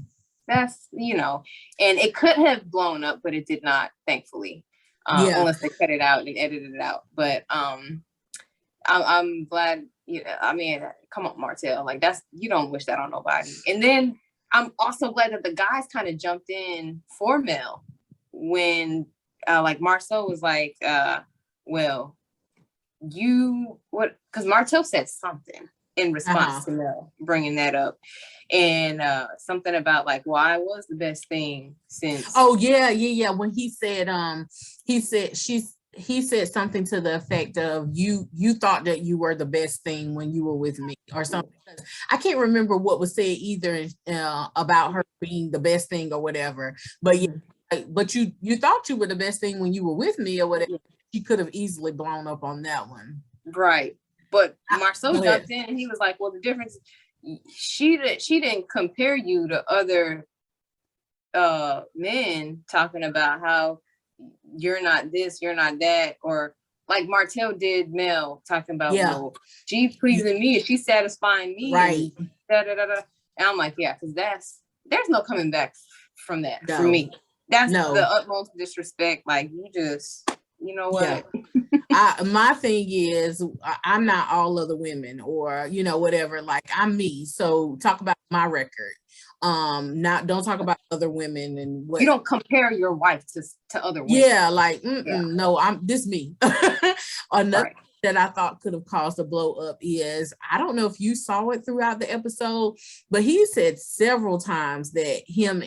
S2: That's, and it could have blown up, but it did not, thankfully. Unless they cut it out and edited it out. But I'm glad. I mean, come on, Martell. Like, you don't wish that on nobody. And then I'm also glad that the guys kind of jumped in for Mel when, like, Marceau was like, well, because Martell said something in response to Mel bringing that up, and something about like, why was the best thing since.
S1: Oh yeah. When he said he said something to the effect of you thought that you were the best thing when you were with me or something. I can't remember what was said either about her being the best thing or whatever, but but you thought you were the best thing when you were with me or whatever. She could have easily blown up on that one,
S2: right? But Marceau jumped in and he was like, well, the difference, she didn't compare you to other men, talking about how you're not this, you're not that, or like Martell did Mel, talking about, well, she's pleasing me, she's satisfying me,
S1: right?
S2: And I'm like, yeah, because there's no coming back from that. For me, that's the utmost disrespect. Like, you just, you know what?
S1: My thing is, I'm not all other women, or whatever. Like, I'm me. So talk about my record. Don't talk about other women and what.
S2: You don't compare your wife to other women.
S1: Yeah, like no, I'm this me. Another that I thought could have caused a blow up is, I don't know if you saw it throughout the episode, but he said several times that him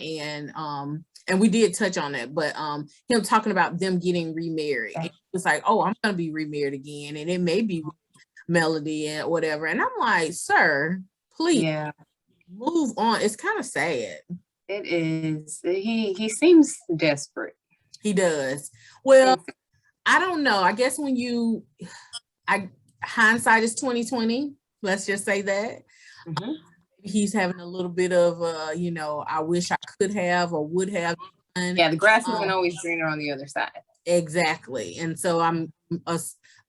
S1: and we did touch on it, but him talking about them getting remarried. It's like, oh, I'm gonna be remarried again, and it may be Melody and whatever. And I'm like, sir, please move on. It's kind of sad.
S2: It is. He seems desperate.
S1: He does. Well, I don't know. I guess hindsight is 2020. Let's just say that.
S2: Mm-hmm.
S1: He's having a little bit of I wish I could have or would have done.
S2: Yeah, the grass isn't always greener on the other side.
S1: Exactly. And so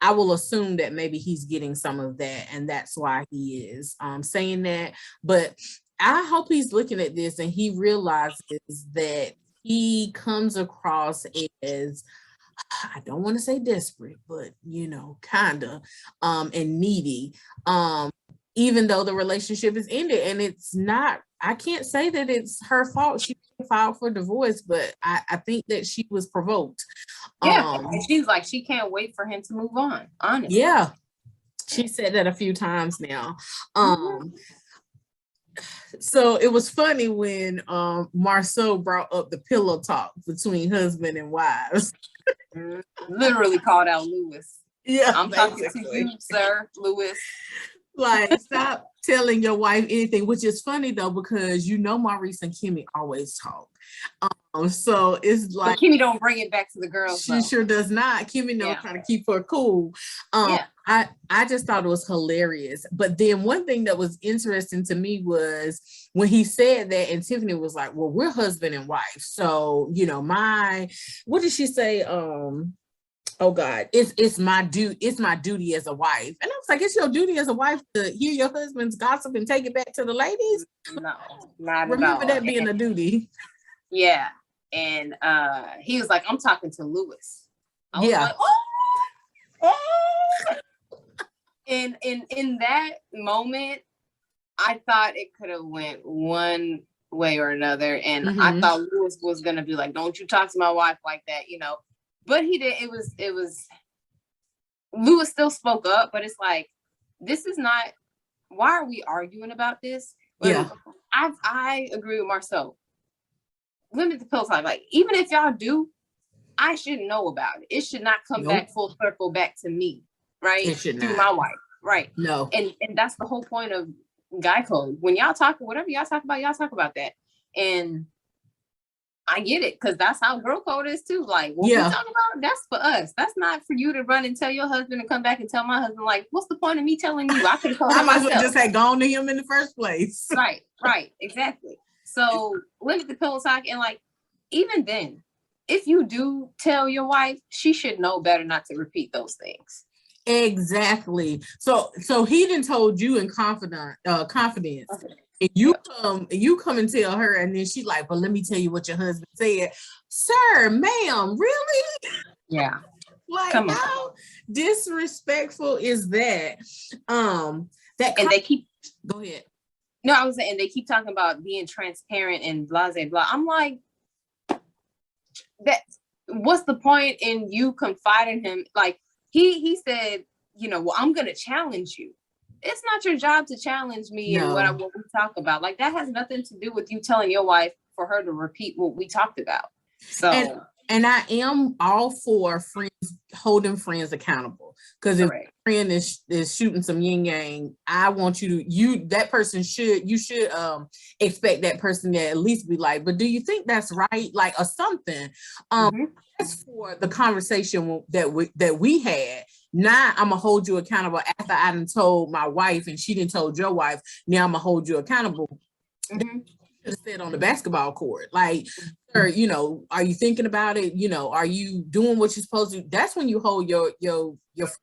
S1: I will assume that maybe he's getting some of that, and that's why he is saying that. But I hope he's looking at this and he realizes that he comes across as, I don't want to say desperate, but kind of and needy, even though the relationship is ended. And it's not, I can't say that it's her fault. She filed for divorce, but I think that she was provoked.
S2: And she's like, she can't wait for him to move on, honestly.
S1: Yeah, she said that a few times now. So it was funny when Marceau brought up the pillow talk between husband and wives.
S2: Literally called out Lewis.
S1: Yeah,
S2: I'm talking to you, sir, Lewis.
S1: Like, stop telling your wife anything, which is funny though, because Maurice and Kimmy always talk. So it's like,
S2: but Kimmy don't bring it back to the girls.
S1: She sure does not. Kimmy knows how to keep her cool. I just thought it was hilarious. But then one thing that was interesting to me was when he said that, and Tiffany was like, well, we're husband and wife. So, what did she say? Oh God, it's my duty as a wife. And I was like, it's your duty as a wife to hear your husband's gossip and take it back to the ladies?
S2: No, not
S1: Remember
S2: at all.
S1: That being a duty.
S2: Yeah. And he was like, I'm talking to Lewis. I was like, oh! And in that moment, I thought it could have went one way or another. And I thought Lewis was gonna be like, don't you talk to my wife like that, But he did. It was Lewis still spoke up, but it's like, this is not, why are we arguing about this? But I agree with Marceau. Limit the pill time. Like, even if y'all do, I should know about it. It should not come back full circle back to me, right?
S1: It should not.
S2: Through my wife, right?
S1: No.
S2: And that's the whole point of guy code. When y'all talk, whatever y'all talk about that. And I get it, because that's how girl code is too. Like, what we talk about, that's for us. That's not for you to run and tell your husband and come back and tell my husband, like, what's the point of me telling you? I could have told him
S1: I might as well
S2: myself.
S1: just had gone to him in the first place.
S2: Right, exactly. So limit the pillow talk, and like, even then, if you do tell your wife, she should know better not to repeat those things.
S1: Exactly. So he done told you in confidence.
S2: Okay.
S1: And you come and tell her, and then she's like, "But let me tell you what your husband said, sir, ma'am, really?"
S2: Yeah.
S1: Like,
S2: Come on.
S1: how disrespectful is that? And
S2: they keep.
S1: Go ahead.
S2: No, I was saying they keep talking about being transparent and blah blah blah. I'm like, that. What's the point in you confiding him? Like he said, well, I'm gonna challenge you. It's not your job to challenge me and what we talk about. Like, that has nothing to do with you telling your wife for her to repeat what we talked about. So,
S1: and I am all for friends holding friends accountable, because if a friend is shooting some yin yang, I want you should expect that person to at least be like, but do you think that's right? Like, or something. That's for the conversation that we had. Now I'm gonna hold you accountable after I done told my wife and she didn't told your wife. Now I'm gonna hold you accountable. Said on the basketball court, like, or, are you thinking about it? Are you doing what you're supposed to? That's when you hold your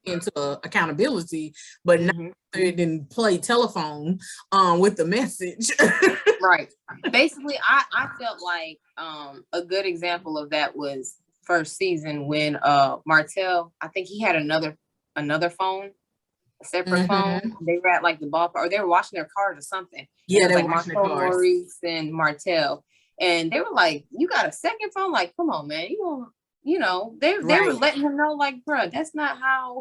S1: friend to accountability, but not than play telephone with the message.
S2: Right. Basically, I felt like a good example of that was first season when Martell, I think he had another phone, a separate phone. They were at like the ballpark, or they were washing their cars or something.
S1: Yeah, they
S2: were
S1: like
S2: Marcel, Maurice, and Martell, and they were like, "You got a second phone? Like, come on, man, they were letting him know, like, bro, that's not how."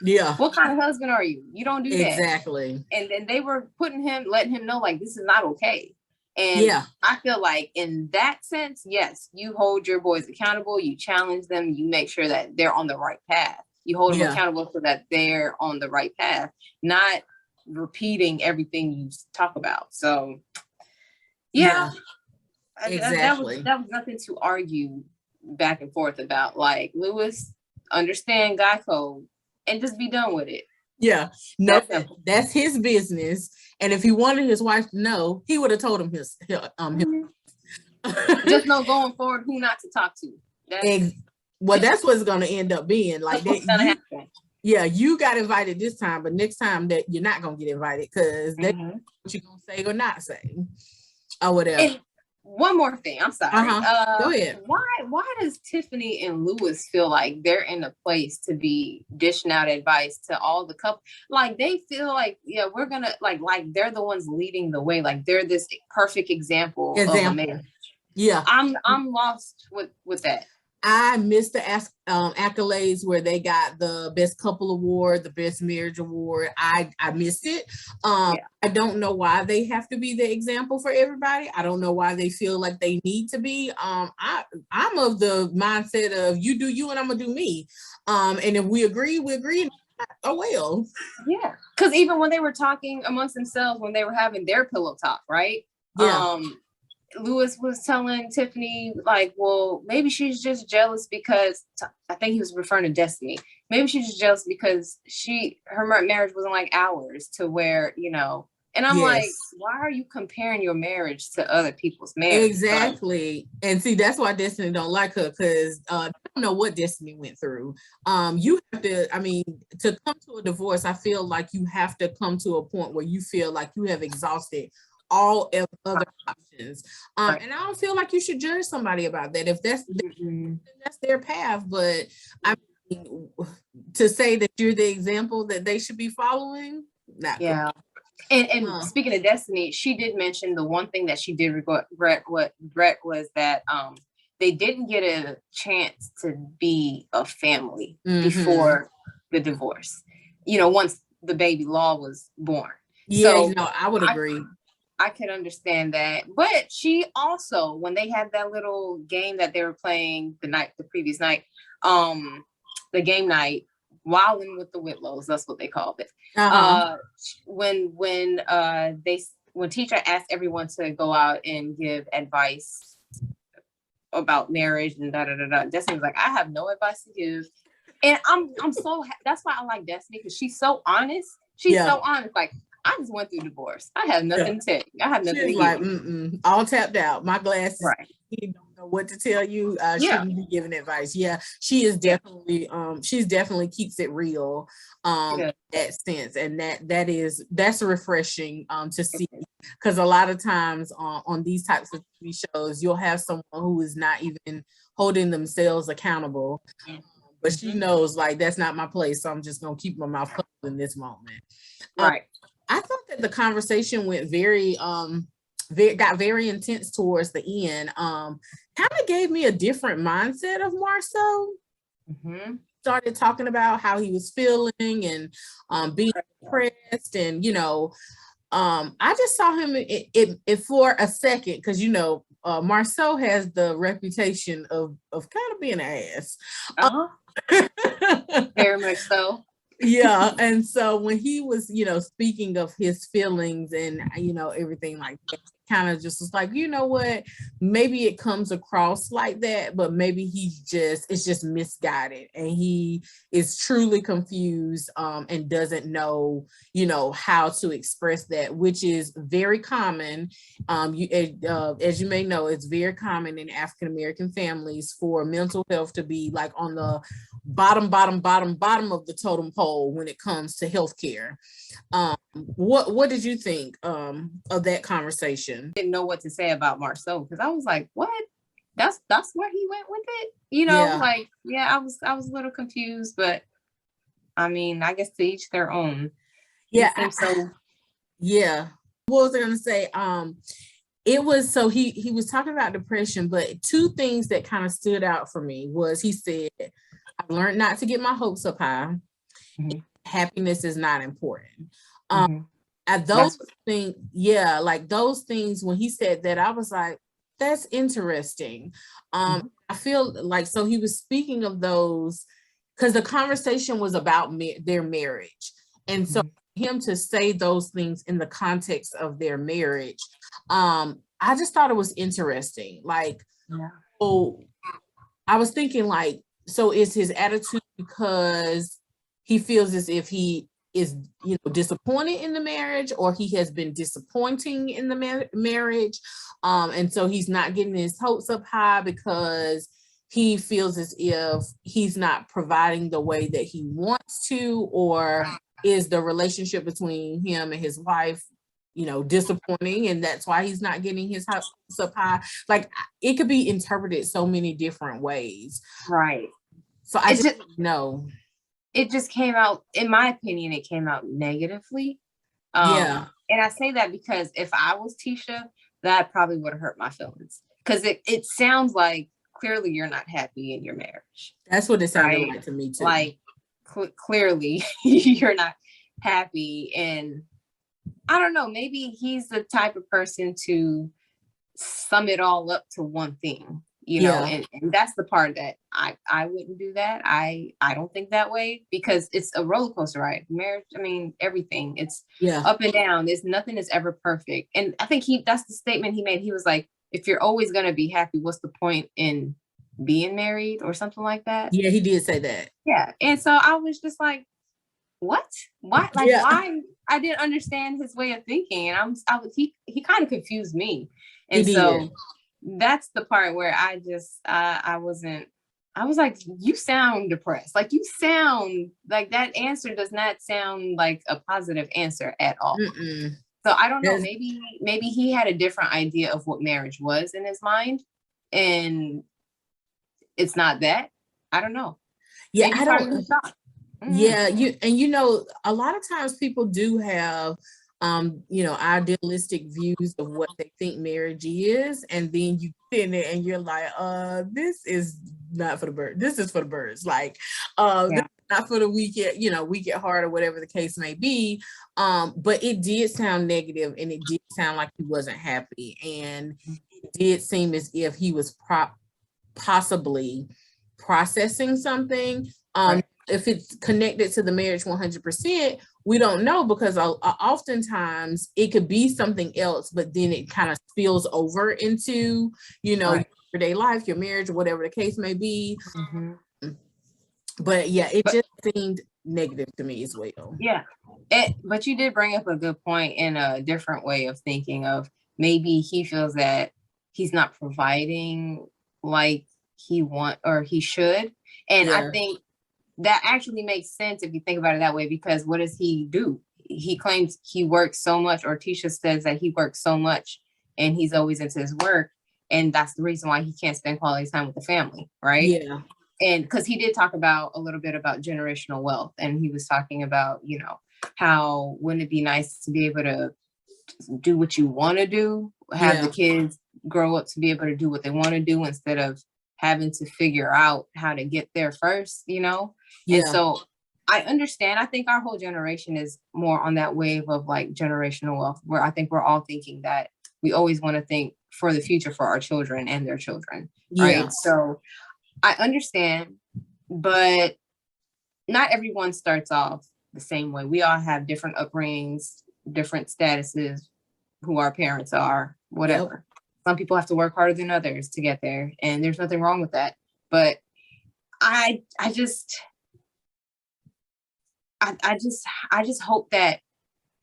S1: Yeah.
S2: What kind of husband are you? You don't do that.
S1: Exactly.
S2: And then they were letting him know, like, this is not okay. And I feel like in that sense, yes, you hold your boys accountable, you challenge them, you make sure that they're on the right path. You hold them accountable so that they're on the right path, not repeating everything you talk about. So
S1: exactly.
S2: That was nothing to argue back and forth about. Like, Lewis, understand guy code and just be done with it.
S1: Yeah, no, that's his business. And if he wanted his wife to know, he would have told him his.
S2: Just know going forward who not to talk to.
S1: That's what it's going to end up being. Like that. You got invited this time, but next time that you're not going to get invited, because that's what you're going to say or not say, or whatever.
S2: And one more thing, I'm sorry.
S1: Go ahead.
S2: Why does Tiffany and Lewis feel like they're in a place to be dishing out advice to all the couple? Like, they feel like, we're gonna like they're the ones leading the way. Like, they're this perfect example. Of a marriage.
S1: Yeah,
S2: I'm lost with that.
S1: I missed the accolades where they got the best couple award, the best marriage award. I missed it. I don't know why they have to be the example for everybody. I don't know why they feel like they need to be. I'm of the mindset of you do you and I'm gonna do me. And if we agree, we agree. Oh well.
S2: Yeah, because even when they were talking amongst themselves, when they were having their pillow talk, right?
S1: Yeah.
S2: Lewis was telling Tiffany, like, well, maybe she's just jealous because I think he was referring to Destiny. Maybe she's just jealous because her marriage wasn't like ours, to where, and I'm like, why are you comparing your marriage to other people's marriage?
S1: Exactly. And see, that's why Destiny don't like her, because I don't know what Destiny went through. You have to, to come to a divorce, I feel like you have to come to a point where you feel like you have exhausted all other options. And I don't feel like you should judge somebody about that. If that's their path. But to say that you're the example that they should be following, not good.
S2: And speaking of Destiny, she did mention the one thing that she did regret was that they didn't get a chance to be a family before the divorce. Once the baby Law was born.
S1: Yeah, I would agree.
S2: I could understand that. But she also, when they had that little game that they were playing the previous night, the game night, Wilding with the Whitlows, that's what they called it. When teacher asked everyone to go out and give advice about marriage and Destiny was like, I have no advice to give. And I'm so that's why I like Destiny, because she's so honest. She's so honest. Like, I just went through divorce. I have nothing to tell you. I have nothing to
S1: She's
S2: give
S1: like,
S2: you.
S1: all tapped out. My glasses.
S2: Right.
S1: He don't know what to tell you.
S2: Yeah.
S1: Shouldn't be giving advice. Yeah, she is definitely. She's definitely keeps it real. In that sense, and that's refreshing. To see, because a lot of times on these types of TV shows, you'll have someone who is not even holding themselves accountable, but she knows like that's not my place, so I'm just gonna keep my mouth closed in this moment.
S2: Right.
S1: I thought that the conversation went got very intense towards the end. Kind of gave me a different mindset of Marceau. Started talking about how he was feeling and being depressed, and I just saw him it for a second, because Marceau has the reputation of kind of being an ass.
S2: Very much so.
S1: Yeah, and so when he was speaking of his feelings and everything like that, kind of just was like, you know what, maybe it comes across like that, but maybe it's just misguided, and he is truly confused and doesn't know how to express that, which is very common. As you may know, it's very common in African American families for mental health to be like on the bottom of the totem pole when it comes to healthcare. What did you think of that conversation?
S2: Didn't know what to say about Marceau, because I was like, what? That's where he went with it? I was a little confused, but I mean, I guess to each their own.
S1: Yeah. Yeah. What was I gonna say? It was, so he was talking about depression, but two things that kind of stood out for me was he said, I've learned not to get my hopes up high. Happiness is not important. At those things, like those things, when he said that, I was like, that's interesting. I feel like, so he was speaking of those because the conversation was about their marriage. And so him to say those things in the context of their marriage, I just thought it was interesting. Like, oh, I was thinking like, so is his attitude because he feels as if he is, disappointed in the marriage, or he has been disappointing in the marriage, and so he's not getting his hopes up high because he feels as if he's not providing the way that he wants to, or is the relationship between him and his wife disappointing, and that's why he's not getting his hopes up high. Like, it could be interpreted so many different ways,
S2: right?
S1: So I just know
S2: it just came out, in my opinion, it came out negatively. And I say that because if I was Tisha, that probably would have hurt my feelings, because it sounds like clearly you're not happy in your marriage.
S1: That's what it sounded like to me too.
S2: Like clearly you're not happy, and I don't know, maybe he's the type of person to sum it all up to one thing, and that's the part that I wouldn't do that. I don't think that way, because it's a roller coaster ride. Marriage, I mean, everything, it's up and down. Nothing is ever perfect. And I think that's the statement he made. He was like, if you're always going to be happy, what's the point in being married, or something like that?
S1: Yeah, he did say that.
S2: Yeah. And so I was just like, what? Why? Like, why? I didn't understand his way of thinking. And he kind of confused me. And so that's the part where I was like, you sound depressed. Like, you sound like that answer does not sound like a positive answer at all. So I don't know, maybe he had a different idea of what marriage was in his mind, and it's not that. I don't know.
S1: Yeah, I don't. Yeah, a lot of times people do have idealistic views of what they think marriage is, and then you get in it and you're like, this is not for the birds. This is for the birds. Like, this is not for the weak at heart, or whatever the case may be. But it did sound negative, and it did sound like he wasn't happy, and it did seem as if he was possibly processing something. If it's connected to the marriage 100%, we don't know, because oftentimes it could be something else, but then it kind of spills over into, your everyday life, your marriage, or whatever the case may be. But yeah, it just seemed negative to me as well.
S2: Yeah. But you did bring up a good point in a different way of thinking of maybe he feels that he's not providing like he want or he should. And I
S1: Yeah.
S2: think that actually makes sense if you think about it that way, because what does he do? He claims he works so much, or Tisha says that he works so much and he's always into his work. And that's the reason why he can't spend quality time with the family, right?
S1: Yeah.
S2: And because he did talk about a little bit about generational wealth, and he was talking about, you know, how wouldn't it be nice to be able to do what you want to do, have the kids grow up to be able to do what they want to do instead of having to figure out how to get there first, you know? And so I understand. I think our whole generation is more on that wave of like generational wealth, where I think we're all thinking that we always want to think for the future for our children and their children, right? So I understand, but not everyone starts off the same way. We all have different upbringings, different statuses, who our parents are, whatever. Some people have to work harder than others to get there, and there's nothing wrong with that. But I just hope that,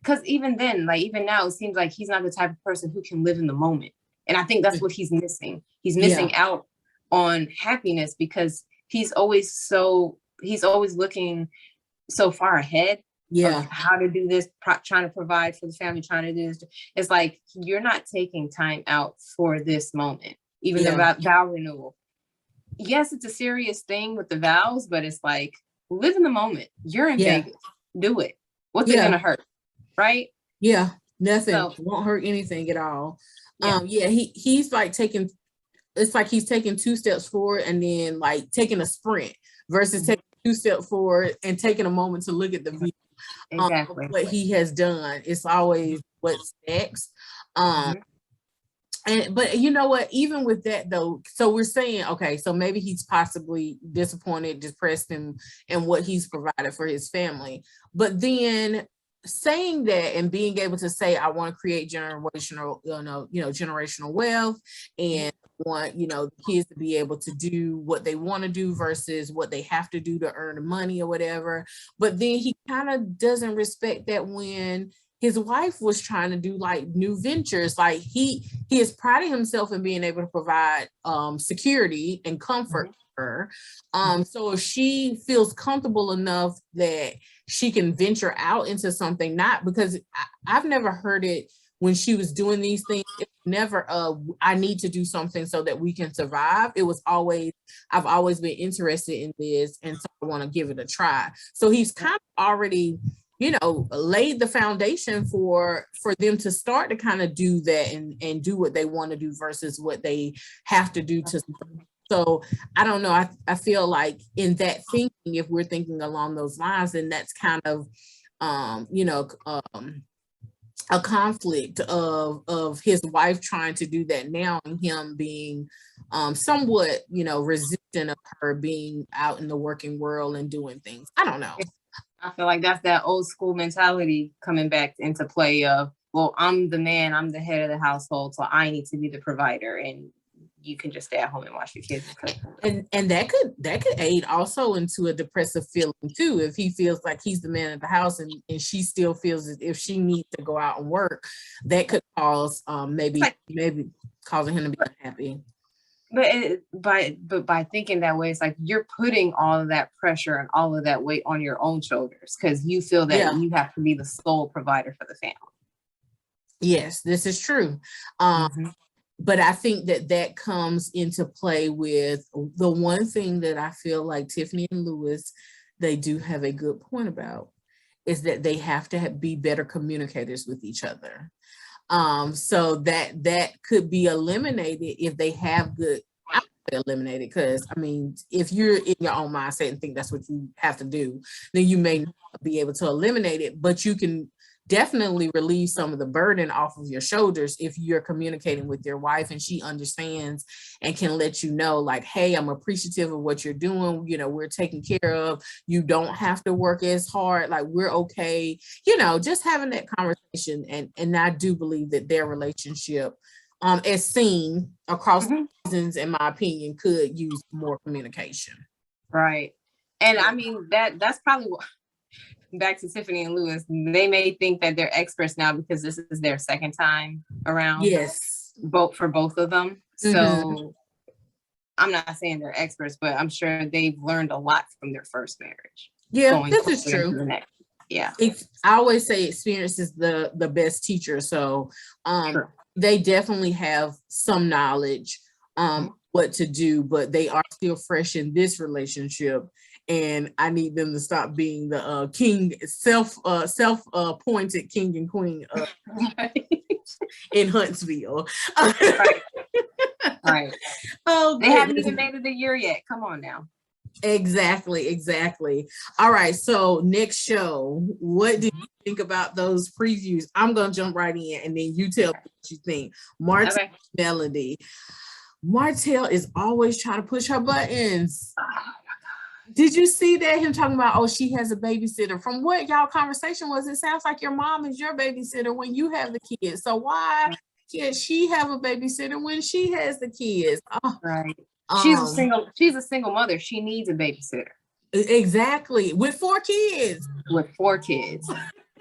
S2: because even then, like even now, it seems like he's not the type of person who can live in the moment. And I think that's what he's missing. He's missing out on happiness because he's always looking so far ahead of how to do this, trying to provide for the family, trying to do this. It's like you're not taking time out for this moment. Even the vow renewal. Yes, it's a serious thing with the vows, but it's like live in the moment. You're in Vegas. Do it. What's it gonna hurt? Right?
S1: Yeah, nothing. Won't hurt anything at all. He's like taking, it's like he's taking 2 steps forward and then like taking a sprint versus taking 2 steps forward and taking a moment to look at the view.
S2: Exactly.
S1: What he has done. It's always what's next. But you know what, even with that though, so we're saying, okay, so maybe he's possibly disappointed, depressed in what he's provided for his family. But then saying that and being able to say, I want to create generational, generational wealth, and want, kids to be able to do what they want to do versus what they have to do to earn the money or whatever. But then he kind of doesn't respect that when his wife was trying to do like new ventures. Like he has prided himself in being able to provide security and comfort for her. So if she feels comfortable enough that she can venture out into something, not because I've never heard it when she was doing these things, it never I need to do something so that we can survive. It was always, I've always been interested in this, and so I want to give it a try. So he's kind of already, laid the foundation for them to start to kind of do that and do what they want to do versus what they have to do to. So I don't know. I feel like in that thinking, if we're thinking along those lines, then that's kind of, a conflict of his wife trying to do that now and him being somewhat, resistant of her being out in the working world and doing things. I don't know.
S2: I feel like that's that old school mentality coming back into play of, well, I'm the man, I'm the head of the household, so I need to be the provider, and you can just stay at home and watch your kids.
S1: And that could aid also into a depressive feeling too, if he feels like he's the man of the house and she still feels as if she needs to go out and work. That could cause maybe causing him to be unhappy.
S2: But by thinking that way, it's like you're putting all of that pressure and all of that weight on your own shoulders because you feel that you have to be the sole provider for the family.
S1: Yes, this is true. But I think that comes into play with the one thing that I feel like Tiffany and Lewis, they do have a good point about, is that they have to be better communicators with each other. So that could be eliminated if they have good, eliminated, because I mean, if you're in your own mindset and think that's what you have to do, then you may not be able to eliminate it, but you can definitely relieve some of the burden off of your shoulders if you're communicating with your wife and she understands and can let you know, like, hey, I'm appreciative of what you're doing. We're taken care of. You don't have to work as hard. Like, we're okay. Just having that conversation. And I do believe that their relationship, as seen across seasons, in my opinion, could use more communication.
S2: Right. And I mean, that's probably back to Tiffany and Lewis, they may think that they're experts now because this is their second time around.
S1: Yes.
S2: For both of them. So I'm not saying they're experts, but I'm sure they've learned a lot from their first marriage.
S1: Yeah, this is true.
S2: Yeah.
S1: I always say experience is the best teacher. So they definitely have some knowledge what to do, but they are still fresh in this relationship. And I need them to stop being the king, self-appointed king and queen in Huntsville.
S2: Right. Oh, they haven't even made it a year yet. Come on now.
S1: Exactly. All right. So next show, what do you think about those previews? I'm gonna jump right in, and then you tell me what you think. Martell Melody. Martell is always trying to push her buttons. Did you see that, him talking about, oh, she has a babysitter? From what y'all conversation was, it sounds like your mom is your babysitter when you have the kids. So why can't she have a babysitter when she has the kids?
S2: Right. She's a single mother. She needs a babysitter.
S1: Exactly. With 4 kids.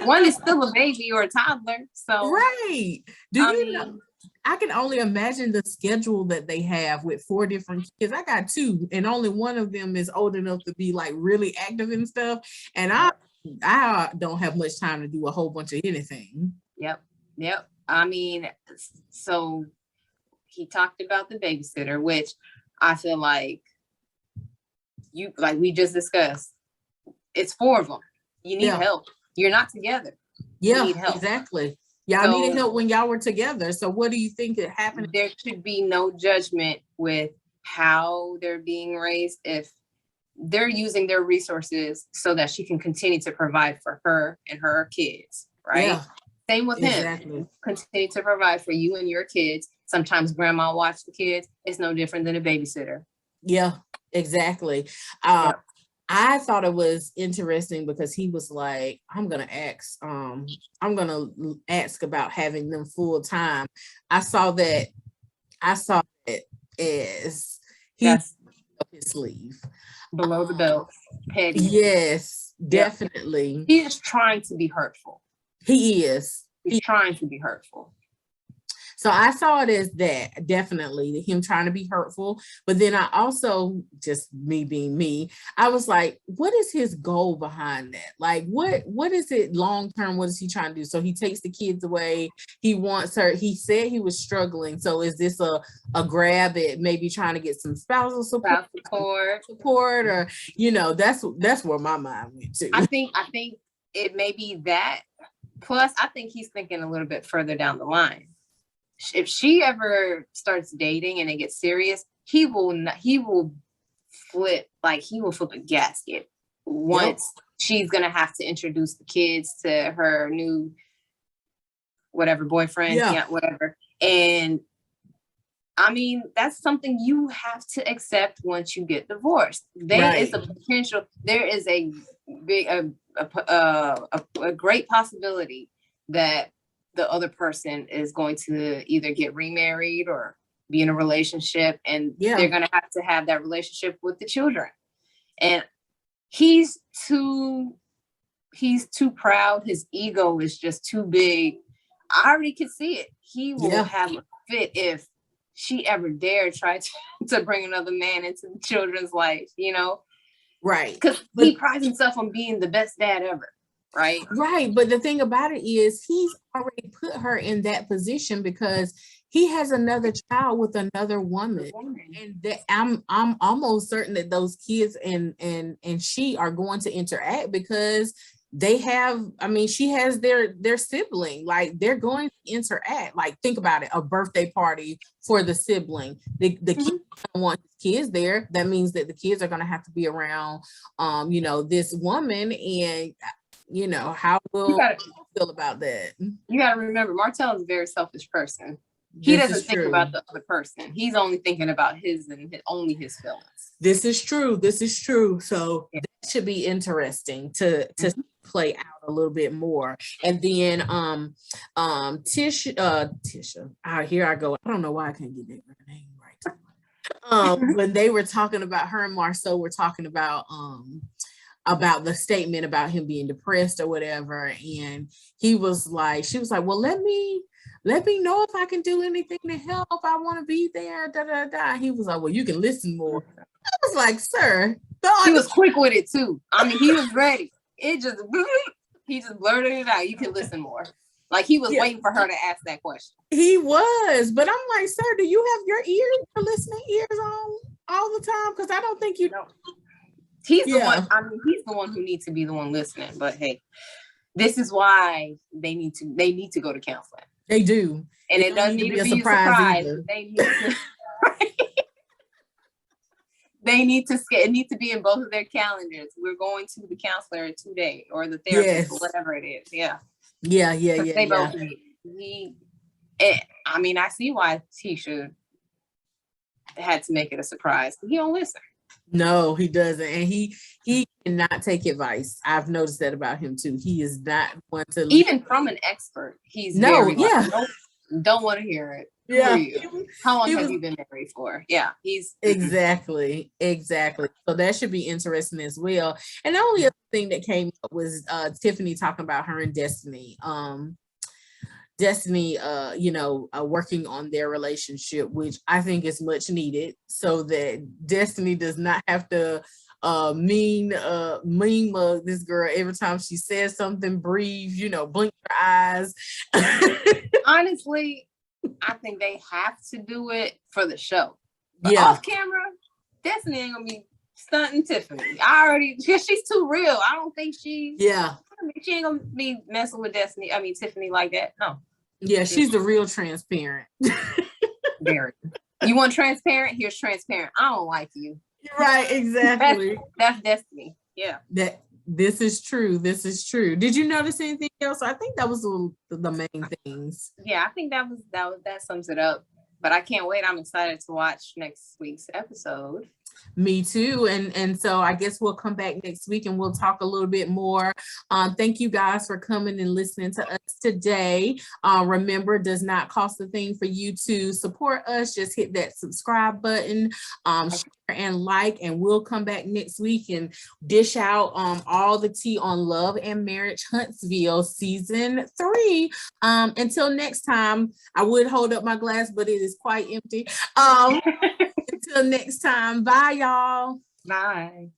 S2: One is still a baby or a toddler. So
S1: right. Do you know? I can only imagine the schedule that they have with 4 different kids. I got 2, and only one of them is old enough to be like really active and stuff. And I don't have much time to do a whole bunch of anything.
S2: Yep. I mean, so he talked about the babysitter, which I feel like we just discussed, it's 4 of them. You need help. You're not together.
S1: Yeah, you need help. Exactly. Y'all needed help when y'all were together. So what do you think it happened?
S2: There should be no judgment with how they're being raised if they're using their resources so that she can continue to provide for her and her kids, right? Yeah, same with him. Continue to provide for you and your kids. Sometimes grandma watch the kids. It's no different than a babysitter.
S1: Yeah, exactly. I thought it was interesting because he was like, I'm gonna ask about having them full time. I saw that as he up his sleeve.
S2: Below the belt. Petty.
S1: Yes, definitely.
S2: He is trying to be hurtful.
S1: He is.
S2: He's trying to be hurtful.
S1: So I saw it as that, definitely, him trying to be hurtful. But then I also, just me being me, I was like, what is his goal behind that? Like, what is it long term? What is he trying to do? So he takes the kids away. He wants her. He said he was struggling. So is this a grab at maybe trying to get some spousal support, or, that's where my mind went to.
S2: I think it may be that. Plus, I think he's thinking a little bit further down the line. If she ever starts dating and it gets serious, he will flip a gasket once she's gonna have to introduce the kids to her new boyfriend, whatever. And I mean, that's something you have to accept once you get divorced. There is a potential. There is a big, a great possibility that the other person is going to either get remarried or be in a relationship, and they're going to have that relationship with the children. And he's too proud. His ego is just too big. I already can see it. He will have a fit if she ever dare try to bring another man into the children's life, Right. Because he prides himself on being the best dad ever.
S1: Right. But the thing about it is he's already put her in that position because he has another child with another woman. And that I'm almost certain that those kids and she are going to interact because they have, she has their sibling, like they're going to interact. Like, think about it, a birthday party for the sibling. The kids don't want kids there. That means that the kids are going to have to be around, this woman, and how will you feel about that?
S2: You got to remember, Martell is a very selfish person. He doesn't think about the other person. He's only thinking about only his feelings.
S1: This is true. So that should be interesting to play out a little bit more. And then Tisha, here I go. I don't know why I can't get that name right. When they were talking about, her and Marceau were talking about about the statement about him being depressed or whatever. And she was like, well, let me know if I can do anything to help. I want to be there. Da, da, da. He was like, well, you can listen more. I was like, sir.
S2: He was quick with it too. I mean, he was ready. He just blurted it out. You can listen more. Like he was waiting for her to ask that question.
S1: He was, but I'm like, sir, do you have your listening ears on all the time? Because I don't think you know.
S2: He's the one. I mean, he's the one who needs to be the one listening. But hey, this is why they need to go to counseling.
S1: They do,
S2: and it doesn't need to be a surprise. They need to. They need to. It needs to be in both of their calendars. We're going to the counselor today, or the therapist, or whatever it is. Yeah.
S1: Yeah.
S2: They both need. I mean, I see why Tisha had to make it a surprise. He don't listen.
S1: No, he doesn't, and he cannot take advice. I've noticed that about him too. He is not one to
S2: even from an expert. He's nope, don't want to hear it.
S1: Yeah.
S2: How long have you been married for? Yeah, he's
S1: exactly. So that should be interesting as well. And the only other thing that came up was Tiffany talking about her and Destiny. Destiny, working on their relationship, which I think is much needed, so that Destiny does not have to mean mug this girl every time she says something. Breathe, blink your eyes.
S2: Honestly, I think they have to do it for the show. But off camera, Destiny ain't gonna be stunting Tiffany. Because she's too real. I don't think she ain't gonna be messing with Tiffany like that. No.
S1: Yeah, she's the real transparent.
S2: Very. You want transparent? Here's transparent. I don't like you.
S1: Right, exactly.
S2: That's Destiny. Yeah.
S1: This is true. Did you notice anything else? I think that was the main things.
S2: Yeah, I think that sums it up. But I can't wait. I'm excited to watch next week's episode.
S1: Me too. And so I guess we'll come back next week and we'll talk a little bit more. Thank you guys for coming and listening to us today. Remember, it does not cost a thing for you to support us. Just hit that subscribe button, share and like, and we'll come back next week and dish out all the tea on Love and Marriage Huntsville season 3. Until next time, I would hold up my glass, but it is quite empty. Until next time, bye y'all.
S2: Bye.